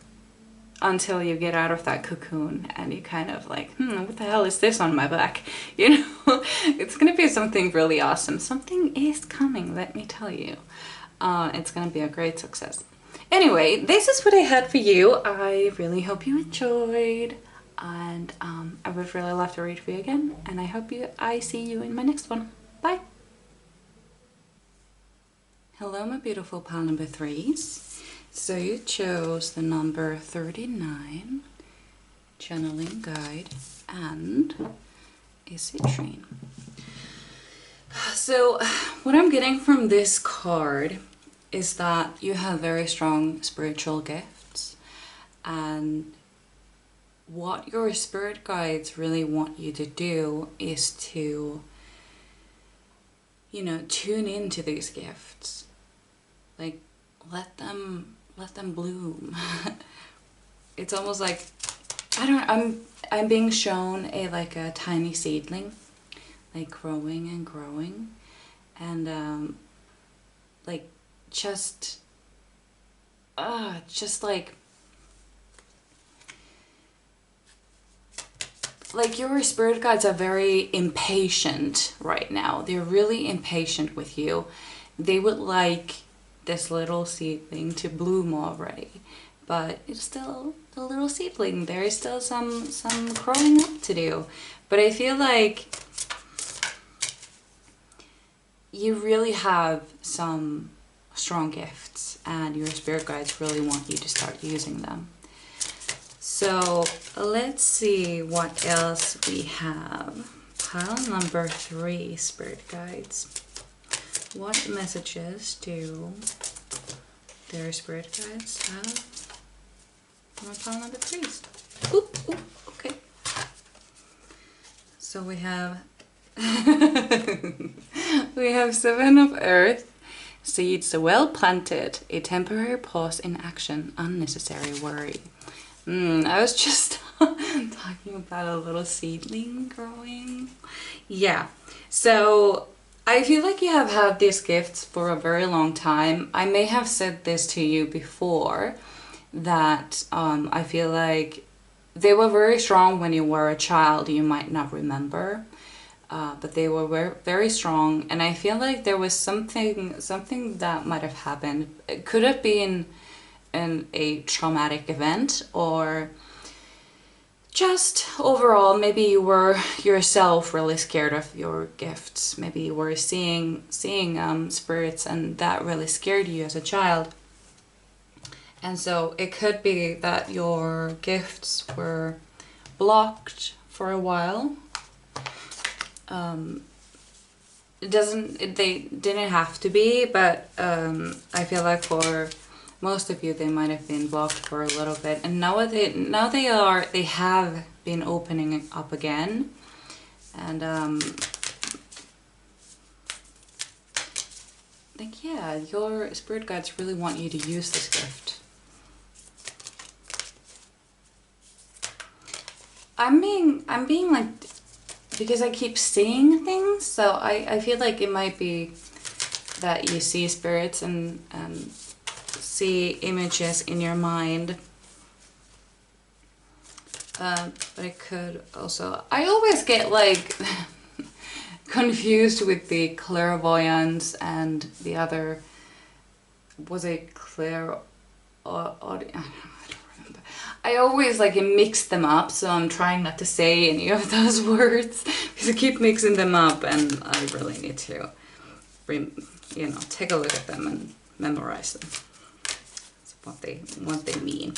until you get out of that cocoon, and you kind of like, what the hell is this on my back? You know, it's gonna be something really awesome. Something is coming, let me tell you. It's gonna be a great success. Anyway, this is what I had for you. I really hope you enjoyed, and I would really love to read for you again, and I hope I see you in my next one. Bye! Hello, my beautiful pile number 3s. So you chose the number 39, channeling guide, and a citrine. So what I'm getting from this card is that you have very strong spiritual gifts, and what your spirit guides really want you to do is to, you know, tune into these gifts. Like, let them bloom. It's almost like, I'm being shown a tiny seedling, like growing and growing, and like just like your spirit guides are very impatient right now. They're really impatient with you. They would like this little seedling to bloom already, but it's still a little seedling. There is still some growing up to do. But I feel like you really have some strong gifts, and your spirit guides really want you to start using them. So let's see what else we have. Pile number 3, spirit guides. What messages do their spirit guides have on pile number 3s? Ooh, okay. So we have we have 7 of Earth. Seeds well planted, a temporary pause in action, unnecessary worry. I was just talking about a little seedling growing. Yeah, so I feel like you have had these gifts for a very long time. I may have said this to you before, that I feel like they were very strong when you were a child. You might not remember, but they were very, very strong. And I feel like there was something that might have happened. It could have been a traumatic event, or just overall, maybe you were yourself really scared of your gifts. Maybe you were seeing spirits, and that really scared you as a child. And so it could be that your gifts were blocked for a while. They didn't have to be, but I feel like for most of you, they might have been blocked for a little bit, and now they have been opening up again, and like, yeah, your spirit guides really want you to use this gift. I'm being like, because I keep seeing things, so I feel like it might be that you see spirits and see images in your mind, but it could also, I always get like confused with the clairvoyance and the other, was it I don't remember. I always like mix them up, so I'm trying not to say any of those words because I keep mixing them up, and I really need to take a look at them and memorize them. What they mean.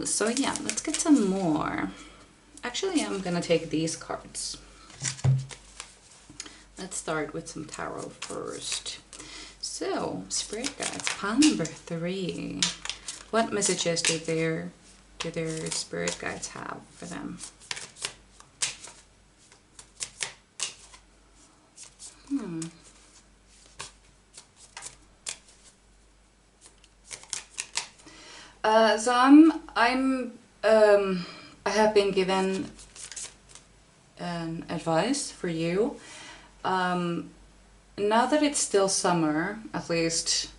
So yeah, let's get some more. Actually, I'm gonna take these cards. Let's start with some tarot first. So, spirit guides, pile number 3. What messages do their spirit guides have for them? So I have been given an advice for you. Now that it's still summer, at least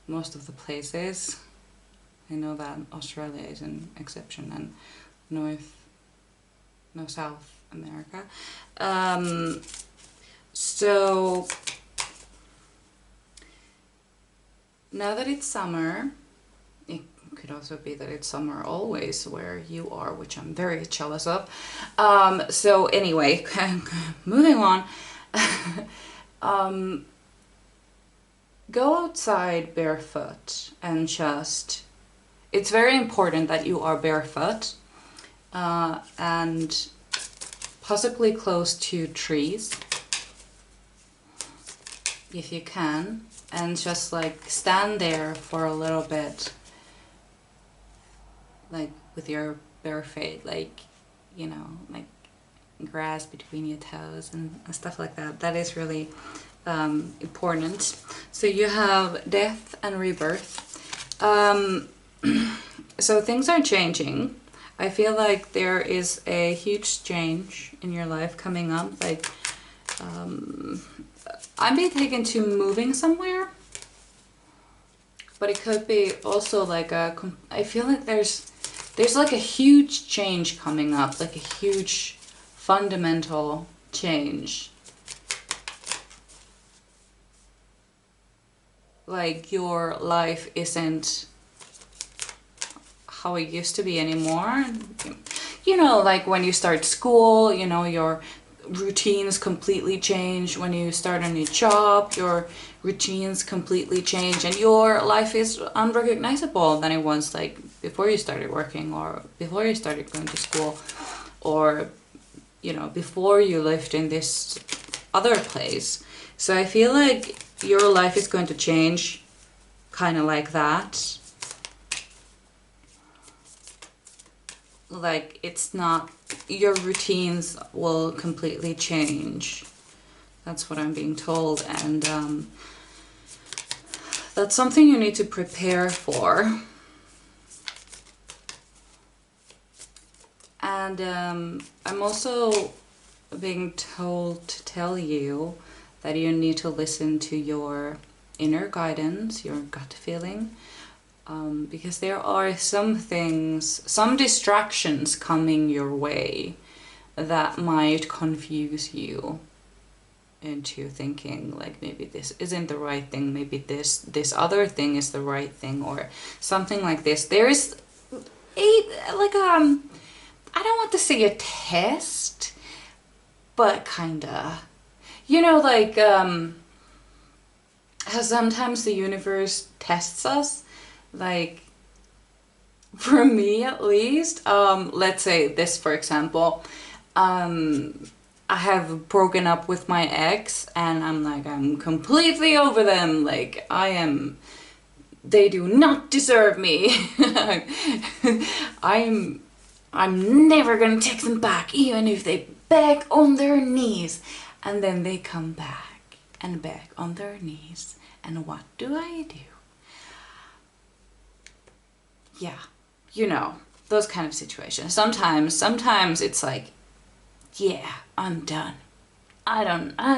most of the places, I know that Australia is an exception, and South America. So now that it's summer, it could also be that it's summer always where you are, which I'm very jealous of. So anyway, moving on. Go outside barefoot and just, it's very important that you are barefoot and possibly close to trees if you can, and just like stand there for a little bit, like with your bare feet, like, like grass between your toes and stuff like that. That is really important. So you have death and rebirth. So things are changing. I feel like there is a huge change in your life coming up. Like I'm being taken to moving somewhere, but it could be also like I feel like there's like a huge change coming up, like a huge fundamental change. Like your life isn't how it used to be anymore. Like when you start school, your routines completely change. When you start a new job, your routines completely change, and your life is unrecognizable than it was like before you started working, or before you started going to school, or before you lived in this other place. So I feel like your life is going to change kind of like that. Like it's not, your routines will completely change. That's what I'm being told, and that's something you need to prepare for. And I'm also being told to tell you that you need to listen to your inner guidance, your gut feeling, because there are some things, some distractions coming your way that might confuse you into thinking like maybe this isn't the right thing, maybe this other thing is the right thing, or something like this. There is I don't want to say a test, but kinda, you know, like how sometimes the universe tests us, like for me at least, let's say this for example, I have broken up with my ex and I'm completely over them, like they do not deserve me. I'm never gonna take them back, even if they beg on their knees. And then they come back and beg on their knees. And what do I do? Yeah, you know, those kind of situations. Sometimes it's like, yeah, I'm done. I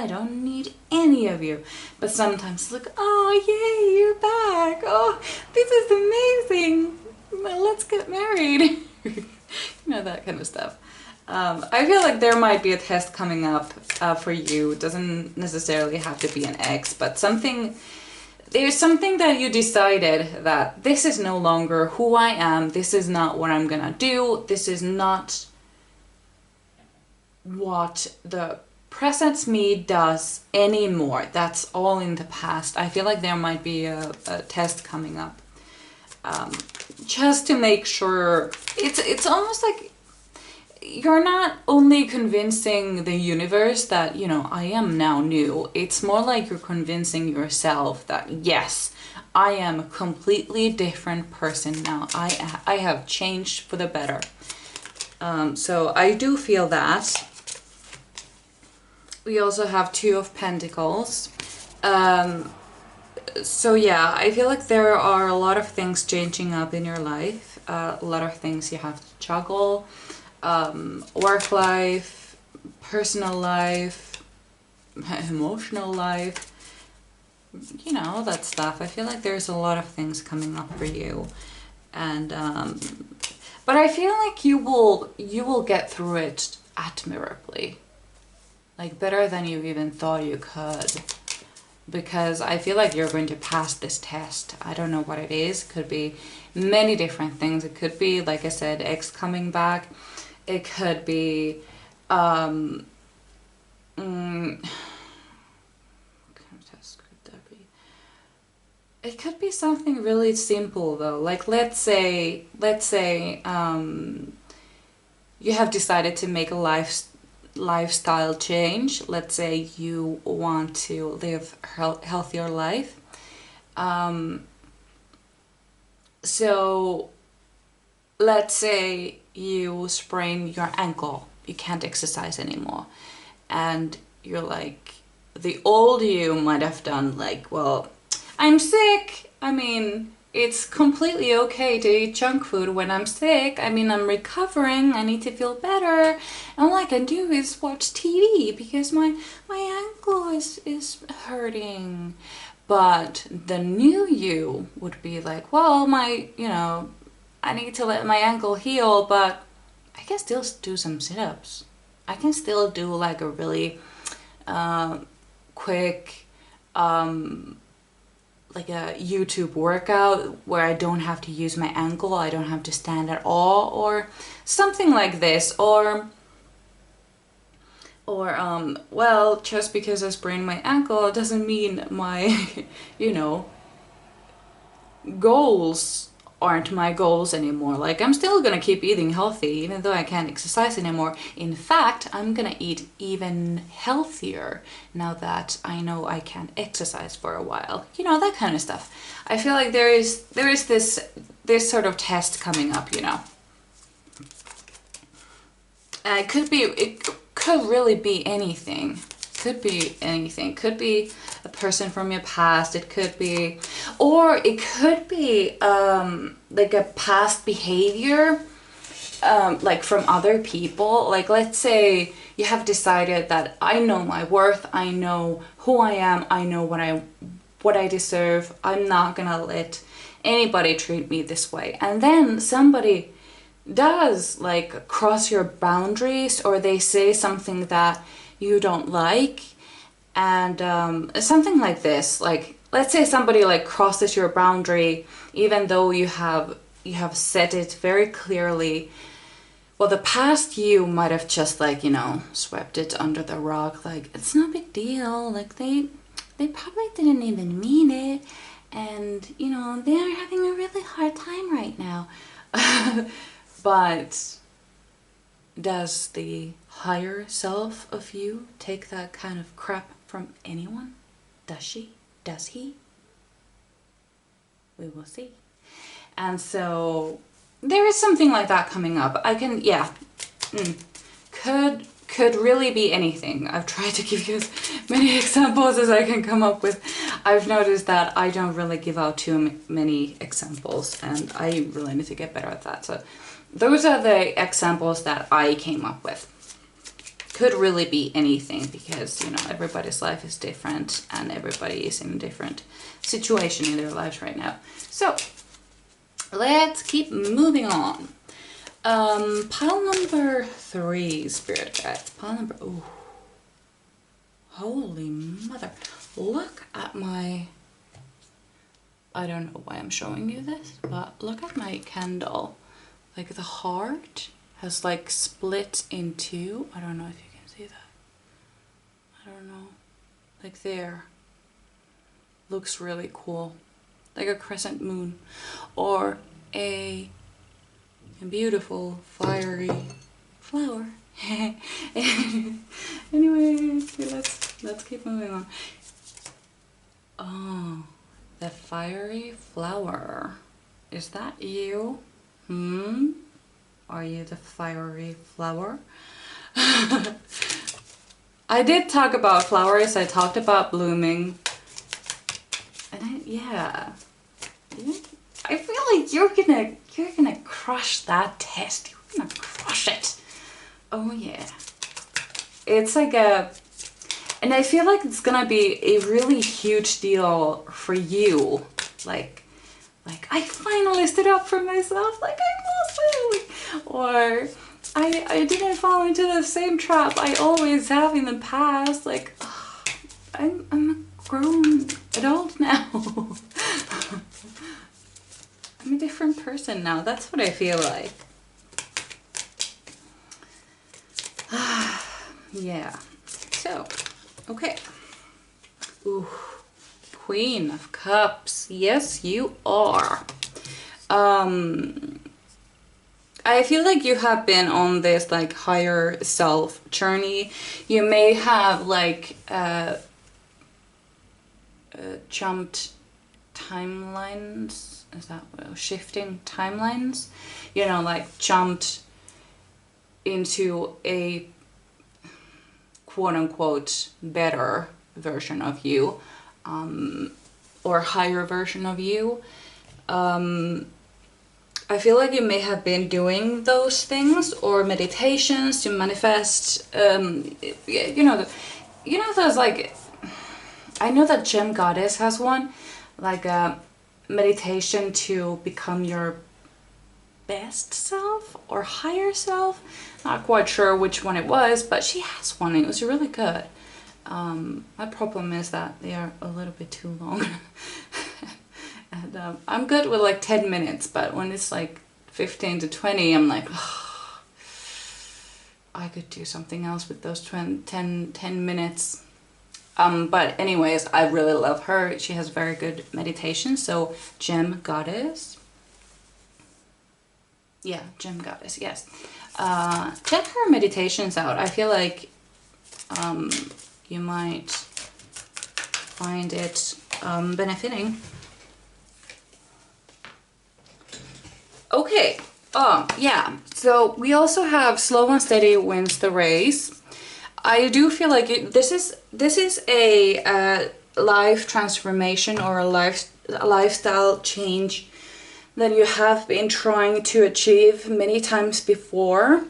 don't need any of you. But sometimes like, oh yay, you're back. Oh, this is amazing. Well, let's get married. You know, that kind of stuff. I feel like there might be a test coming up for you. It doesn't necessarily have to be an ex, but there's something that you decided that this is no longer who I am. This is not what I'm gonna do. This is not what the present me does anymore. That's all in the past. I feel like there might be a test coming up. Just to make sure, it's almost like you're not only convincing the universe that, you know, I am now new. It's more like you're convincing yourself that, yes, I am a completely different person now. I have changed for the better. So I do feel that. We also have Two of Pentacles. So yeah, I feel like there are a lot of things changing up in your life. A lot of things you have to juggle. Work life, personal life, emotional life, you know, that stuff. I feel like there's a lot of things coming up for you, and but I feel like you will get through it admirably, like better than you even thought you could, because I feel like you're going to pass this test. I don't know what it is. Could be many different things. It could be, like I said, ex coming back. It could be, what kind of test could that be? It could be something really simple though. Like let's say, you have decided to make a lifestyle change. Let's say you want to live a healthier life. So let's say you sprain your ankle, you can't exercise anymore, and you're like, the old you might have done like, well, I'm sick, I mean, it's completely okay to eat junk food when I'm sick, I mean, I'm recovering, I need to feel better, and all I can do is watch TV because my ankle is hurting. But the new you would be like, well, I need to let my ankle heal, but I can still do some sit-ups. I can still do like a really quick, like a YouTube workout where I don't have to use my ankle, I don't have to stand at all, or something like this. Or well, just because I sprained my ankle doesn't mean my, goals aren't my goals anymore. Like, I'm still gonna keep eating healthy even though I can't exercise anymore. In fact, I'm gonna eat even healthier now that I know I can't exercise for a while. You know, that kind of stuff. I feel like there is this sort of test coming up, it could really be anything. Could be anything. Could be a person from your past. It could be, or it could be like a past behavior, like from other people. Like, let's say you have decided that I know my worth, I know who I am, I know what I deserve. I'm not gonna let anybody treat me this way. And then somebody does like cross your boundaries, or they say something that you don't like, and something like this, like let's say somebody like crosses your boundary even though you have said it very clearly. Well, the past you might have just like, you know, swept it under the rug, like it's no big deal, like they probably didn't even mean it, and you know, they are having a really hard time right now. But does the higher self of you take that kind of crap from anyone? Does she? Does he? We will see. And so there is something like that coming up. I can, yeah, could really be anything. I've tried to give you as many examples as I can come up with. I've noticed that I don't really give out too many examples, and I really need to get better at that. So those are the examples that I came up with. Could really be anything, because, you know, everybody's life is different and everybody is in a different situation in their lives right now. So let's keep moving on. Pile number 3, spirit guides. Pile number, oh, holy mother. Look at my, I don't know why I'm showing you this, but look at my candle. Like the heart has like split in two. I don't know if you can see that. I don't know. Like there. Looks really cool. Like a crescent moon. Or a beautiful fiery flower. Anyway, let's keep moving on. Oh, the fiery flower. Is that you? Are you the fiery flower? I did talk about flowers. I talked about blooming. And yeah. I feel like you're gonna crush that test. You're gonna crush it. Oh yeah. It's like and I feel like it's gonna be a really huge deal for you. Like I finally stood up for myself, like I was, or I didn't fall into the same trap I always have in the past. Like, oh, I'm a grown adult now. I'm a different person now. That's what I feel like. Yeah. So, okay. Ooh. Queen of Cups. Yes, you are. I feel like you have been on this like higher self journey. You may have like jumped timelines. Is that shifting timelines? You know, like jumped into a quote unquote better version of you. Or higher version of you. I feel like you may have been doing those things, or meditations to manifest, you know those, like, I know that Gem Goddess has one, like a meditation to become your best self or higher self. Not quite sure which one it was, but she has one. It was really good. My problem is that they are a little bit too long. And I'm good with like 10 minutes, but when it's like 15 to 20, I'm like, oh, I could do something else with those 10 minutes. But anyways, I really love her. She has very good meditation. So Gem Goddess. Yeah, Gem Goddess, yes. Check her meditations out. I feel like you might find it benefiting. Okay, yeah, so we also have Slow and Steady Wins the Race. I do feel like this is a life transformation or a lifestyle change that you have been trying to achieve many times before.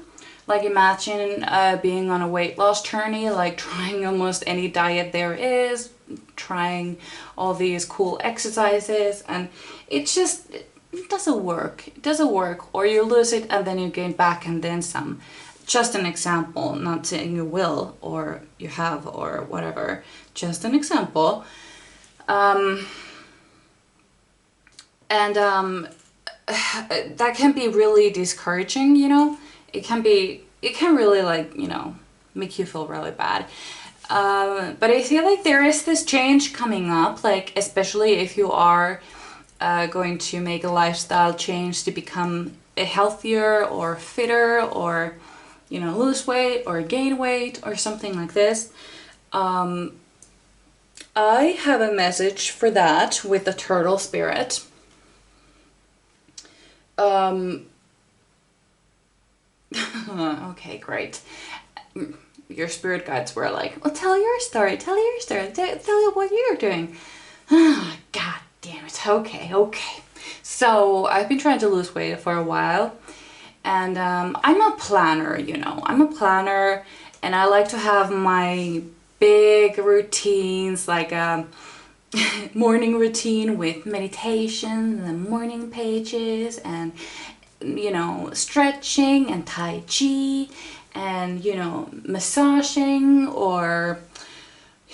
Like imagine being on a weight loss journey, like trying almost any diet there is, trying all these cool exercises, and it doesn't work. It doesn't work, or you lose it and then you gain back and then some. Just an example, not saying you will or you have or whatever, just an example. That can be really discouraging, you know. It can really, like, you know, make you feel really bad. But I feel like there is this change coming up, like especially if you are going to make a lifestyle change to become a healthier or fitter, or, you know, lose weight or gain weight or something like this. I have a message for that with the turtle spirit. Okay, great. Your spirit guides were like, well, tell your story, tell you what you're doing. God damn it. Okay. So I've been trying to lose weight for a while, and I'm a planner, you know. I'm a planner, and I like to have my big routines, like a morning routine with meditation and morning pages, and, you know, stretching and tai chi, and, you know, massaging, or,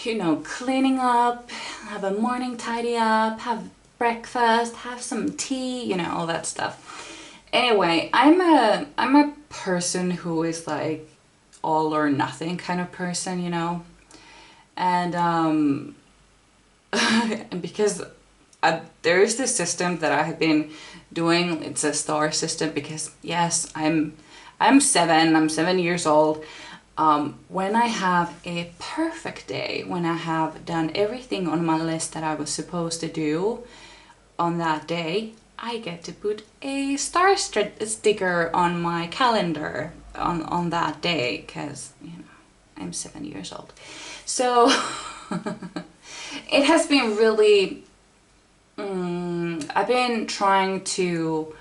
you know, cleaning up, have a morning tidy up, have breakfast, have some tea, you know, all that stuff. Anyway, I'm a person who is like all or nothing kind of person, you know. And and because there is this system that I have been doing. It's a star system because, yes, I'm 7 years old. When I have a perfect day, when I have done everything on my list that I was supposed to do on that day, I get to put a star sticker on my calendar on that day, because, you know, I'm 7 years old. So it has been really, I've been trying to,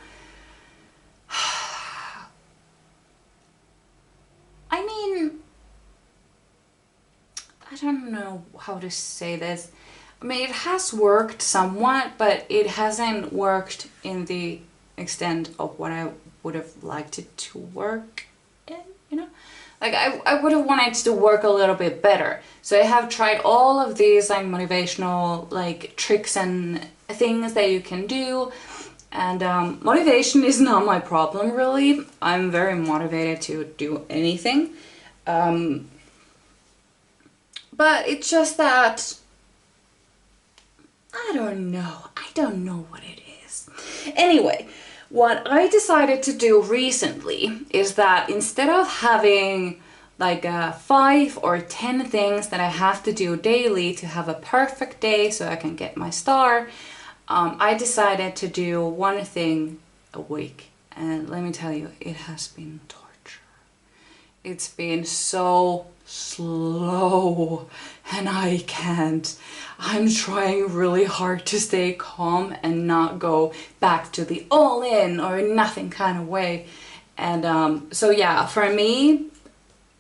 I mean, I don't know how to say this. I mean, it has worked somewhat, but it hasn't worked in the extent of what I would have liked it to work in, you know? Like, I would have wanted to work a little bit better. So I have tried all of these, like, motivational, like, tricks and things that you can do. And motivation is not my problem, really. I'm very motivated to do anything. But it's just that, I don't know what it is. Anyway, what I decided to do recently is that instead of having like 5 or 10 things that I have to do daily to have a perfect day so I can get my star, I decided to do one thing a week. And let me tell you, it has been torture. It's been so slow, and I can't. I'm trying really hard to stay calm and not go back to the all in or nothing kind of way. And so yeah, for me,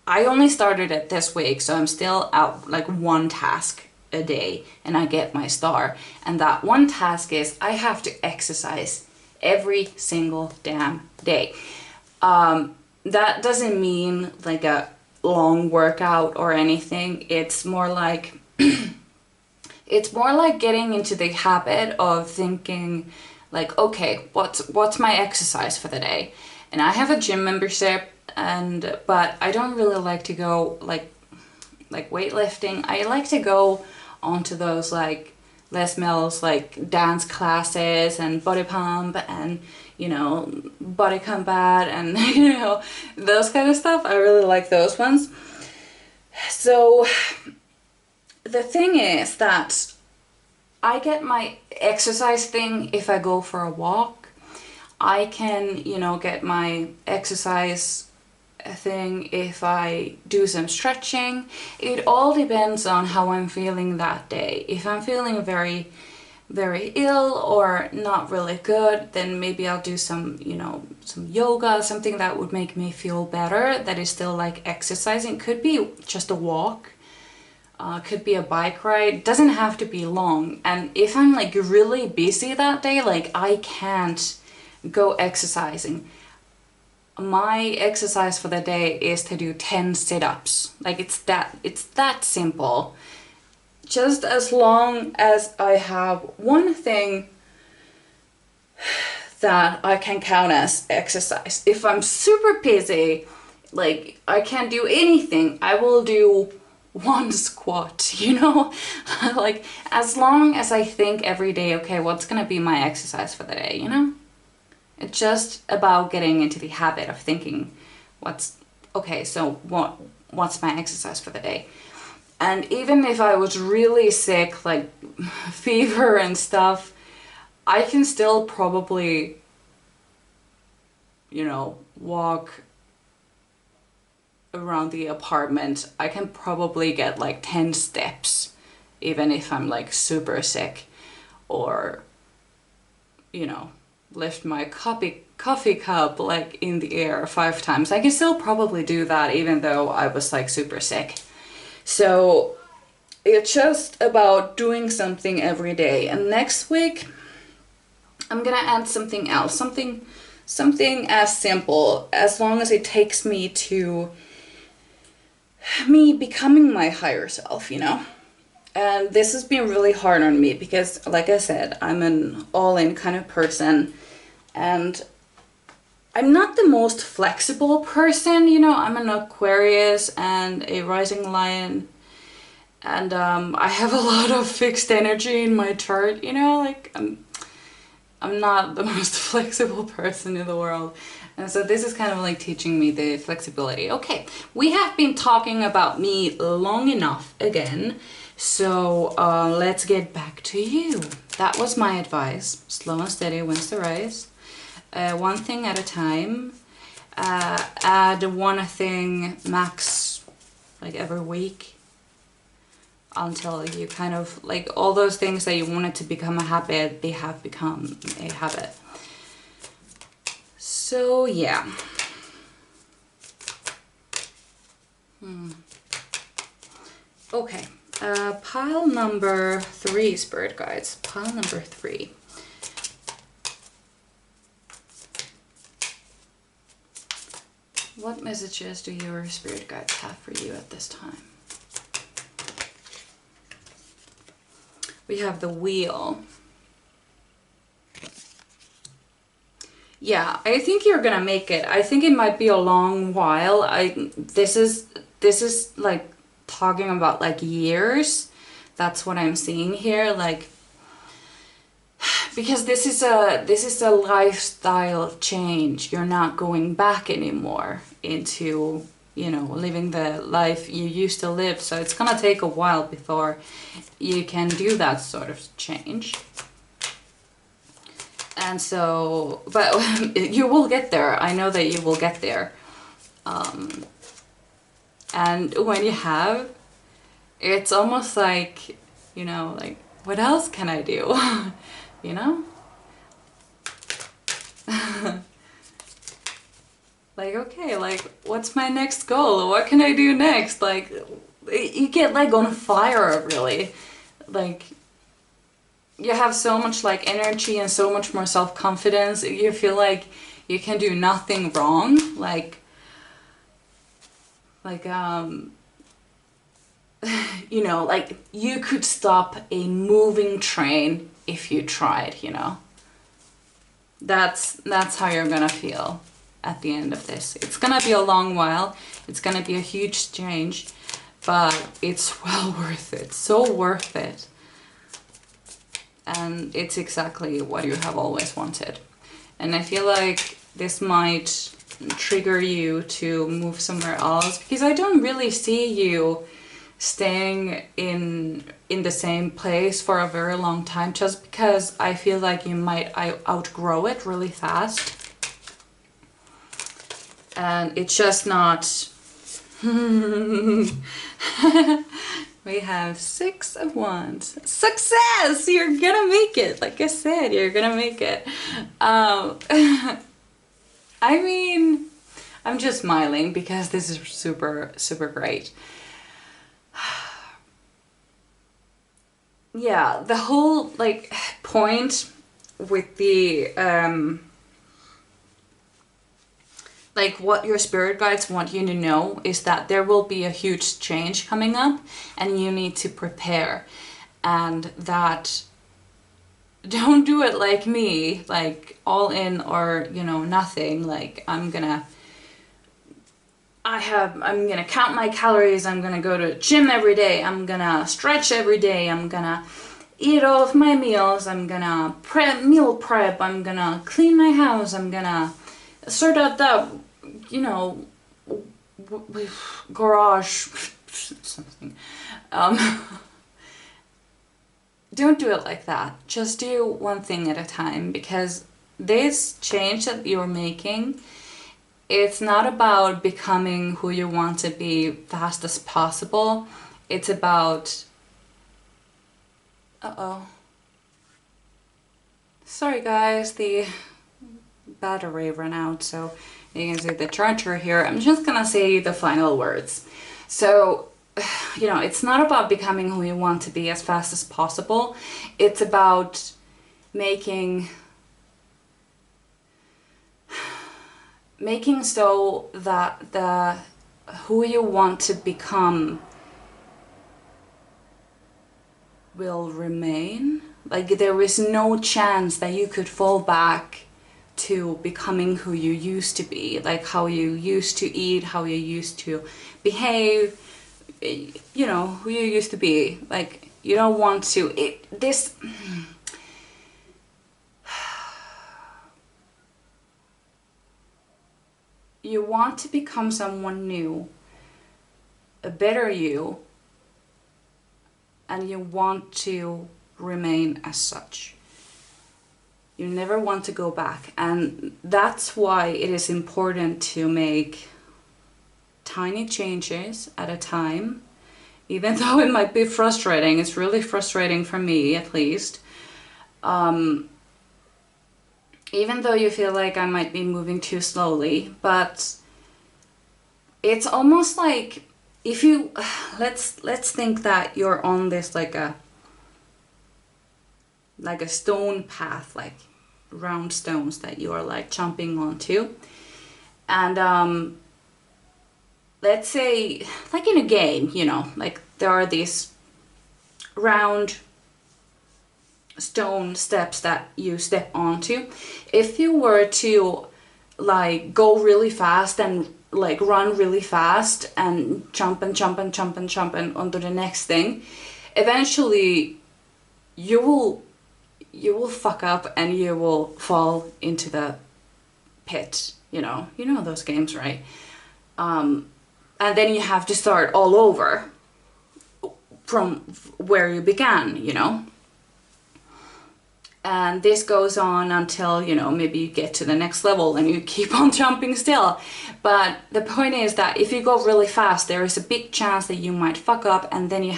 I only started it this week, so I'm still out like one task a day and I get my star. And that one task is I have to exercise every single damn day. That doesn't mean like a long workout or anything. It's more like it's more like getting into the habit of thinking like, okay, what's my exercise for the day? And I have a gym membership, but I don't really like to go like weightlifting. I like to go onto those like Les Mills like dance classes and body pump and, you know, body combat and, you know, those kind of stuff. I really like those ones. So the thing is that I get my exercise thing if I go for a walk. I can, you know, get my exercise thing if I do some stretching. It all depends on how I'm feeling that day. If I'm feeling very very ill or not really good, then maybe I'll do some, you know, some yoga, something that would make me feel better, that is still like exercising. Could be just a walk, could be a bike ride, doesn't have to be long. And if I'm like really busy that day, like I can't go exercising, my exercise for the day is to do 10 sit-ups. Like it's that simple. Just as long as I have one thing that I can count as exercise. If I'm super busy, like I can't do anything, I will do one squat, you know? Like as long as I think every day, okay, what's gonna be my exercise for the day, you know? It's just about getting into the habit of thinking, what's my exercise for the day? And even if I was really sick, like fever and stuff, I can still probably, you know, walk around the apartment. I can probably get like 10 steps, even if I'm like super sick, or, you know, lift my coffee cup like in the air 5 times. I can still probably do that even though I was like super sick. So it's just about doing something every day. And next week I'm gonna add something else, something as simple, as long as it takes me to me becoming my higher self, you know? And this has been really hard on me because, like I said, I'm an all-in kind of person, and I'm not the most flexible person, you know. I'm an Aquarius and a rising lion, and I have a lot of fixed energy in my chart, you know, like I'm not the most flexible person in the world. And so this is kind of like teaching me the flexibility. Okay, we have been talking about me long enough again. So let's get back to you. That was my advice. Slow and steady wins the race. One thing at a time. Add one thing max like every week until you kind of like all those things that you wanted to become a habit, they have become a habit. So yeah. Okay. Pile number 3, Spirit Guides. Pile number 3. What messages do your Spirit Guides have for you at this time? We have the Wheel. Yeah, I think you're gonna make it. I think it might be a long while. This is like talking about like years. That's what I'm seeing here, like, because this is a lifestyle change. You're not going back anymore into, you know, living the life you used to live. So it's gonna take a while before you can do that sort of change. And so, but you will get there. I know that you will get there. And when you have, it's almost like, you know, like, what else can I do? You know? Like, okay, like, what's my next goal? What can I do next? Like, you get like on fire, really. Like, you have so much like energy and so much more self-confidence. You feel like you can do nothing wrong. Like you know, like you could stop a moving train if you tried, you know. That's how you're gonna feel at the end of this. It's gonna be a long while. It's gonna be a huge change, but it's well worth it. So worth it. And it's exactly what you have always wanted. And I feel like this might trigger you to move somewhere else, because I don't really see you staying in the same place for a very long time, just because I feel like you might outgrow it really fast. And it's just not We have 6 of Wands. Success! You're gonna make it. Like I said, you're gonna make it. I mean, I'm just smiling because this is super, super great. Yeah, the whole like point with the like what your spirit guides want you to know is that there will be a huge change coming up and you need to prepare, and that don't do it like me, like all in or, you know, nothing. Like I'm gonna count my calories, I'm gonna go to gym every day, I'm gonna stretch every day, I'm gonna eat all of my meals, I'm gonna meal prep, I'm gonna clean my house, I'm gonna sort out the, you know, garage, something. Don't do it like that. Just do one thing at a time, because this change that you're making, it's not about becoming who you want to be fast as possible. It's about... Uh-oh. Sorry guys, the battery ran out, so you can see the charger here. I'm just gonna say the final words. So, you know, it's not about becoming who you want to be as fast as possible. It's about making so that the who you want to become will remain. Like there is no chance that you could fall back to becoming who you used to be, like how you used to eat, how you used to behave, you know, who you used to be. Like you don't want to you want to become someone new, a better you, and you want to remain as such. You never want to go back, and that's why it is important to make tiny changes at a time, even though it might be frustrating. It's really frustrating for me, at least. Even though you feel like I might be moving too slowly, but it's almost like if you let's think that you're on this like a stone path, like round stones that you are like jumping onto, and let's say like in a game, you know, like there are these round stone steps that you step onto. If you were to like go really fast and like run really fast and jump and jump and jump and jump and onto the next thing, eventually you will fuck up and you will fall into the pit, you know those games, right? And then you have to start all over from where you began, you know. And this goes on until, you know, maybe you get to the next level and you keep on jumping still. But the point is that if you go really fast, there is a big chance that you might fuck up, and then you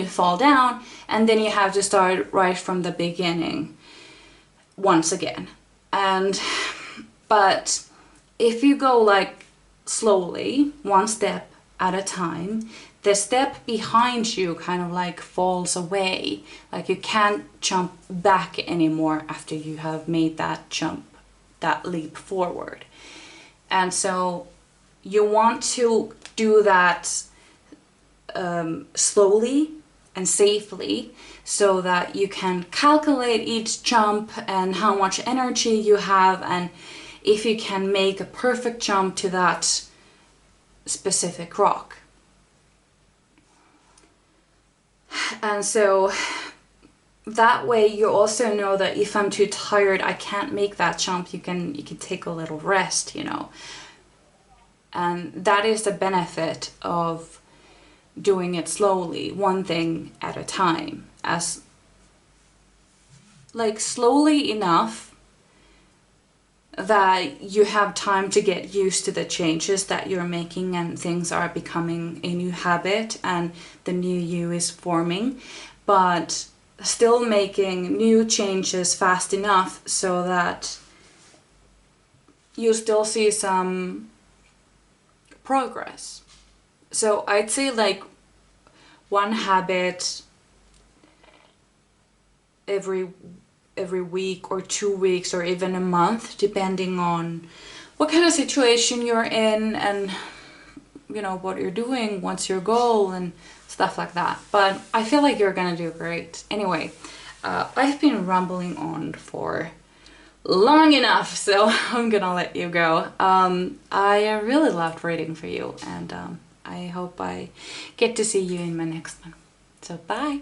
fall down, and then you have to start right from the beginning once again. But if you go like slowly, one step at a time, the step behind you kind of like falls away. Like you can't jump back anymore after you have made that jump, that leap forward. And so you want to do that slowly and safely, so that you can calculate each jump and how much energy you have, and if you can make a perfect jump to that specific rock. And so that way you also know that if I'm too tired, I can't make that jump, you can take a little rest, you know. And that is the benefit of doing it slowly, one thing at a time, as like slowly enough that you have time to get used to the changes that you're making, and things are becoming a new habit and the new you is forming, but still making new changes fast enough so that you still see some progress. So I'd say like one habit every week or 2 weeks or even a month, depending on what kind of situation you're in and you know what you're doing, what's your goal and stuff like that. But I feel like you're gonna do great. Anyway, I've been rambling on for long enough, so I'm gonna let you go. I really loved reading for you, and I hope I get to see you in my next one. So bye!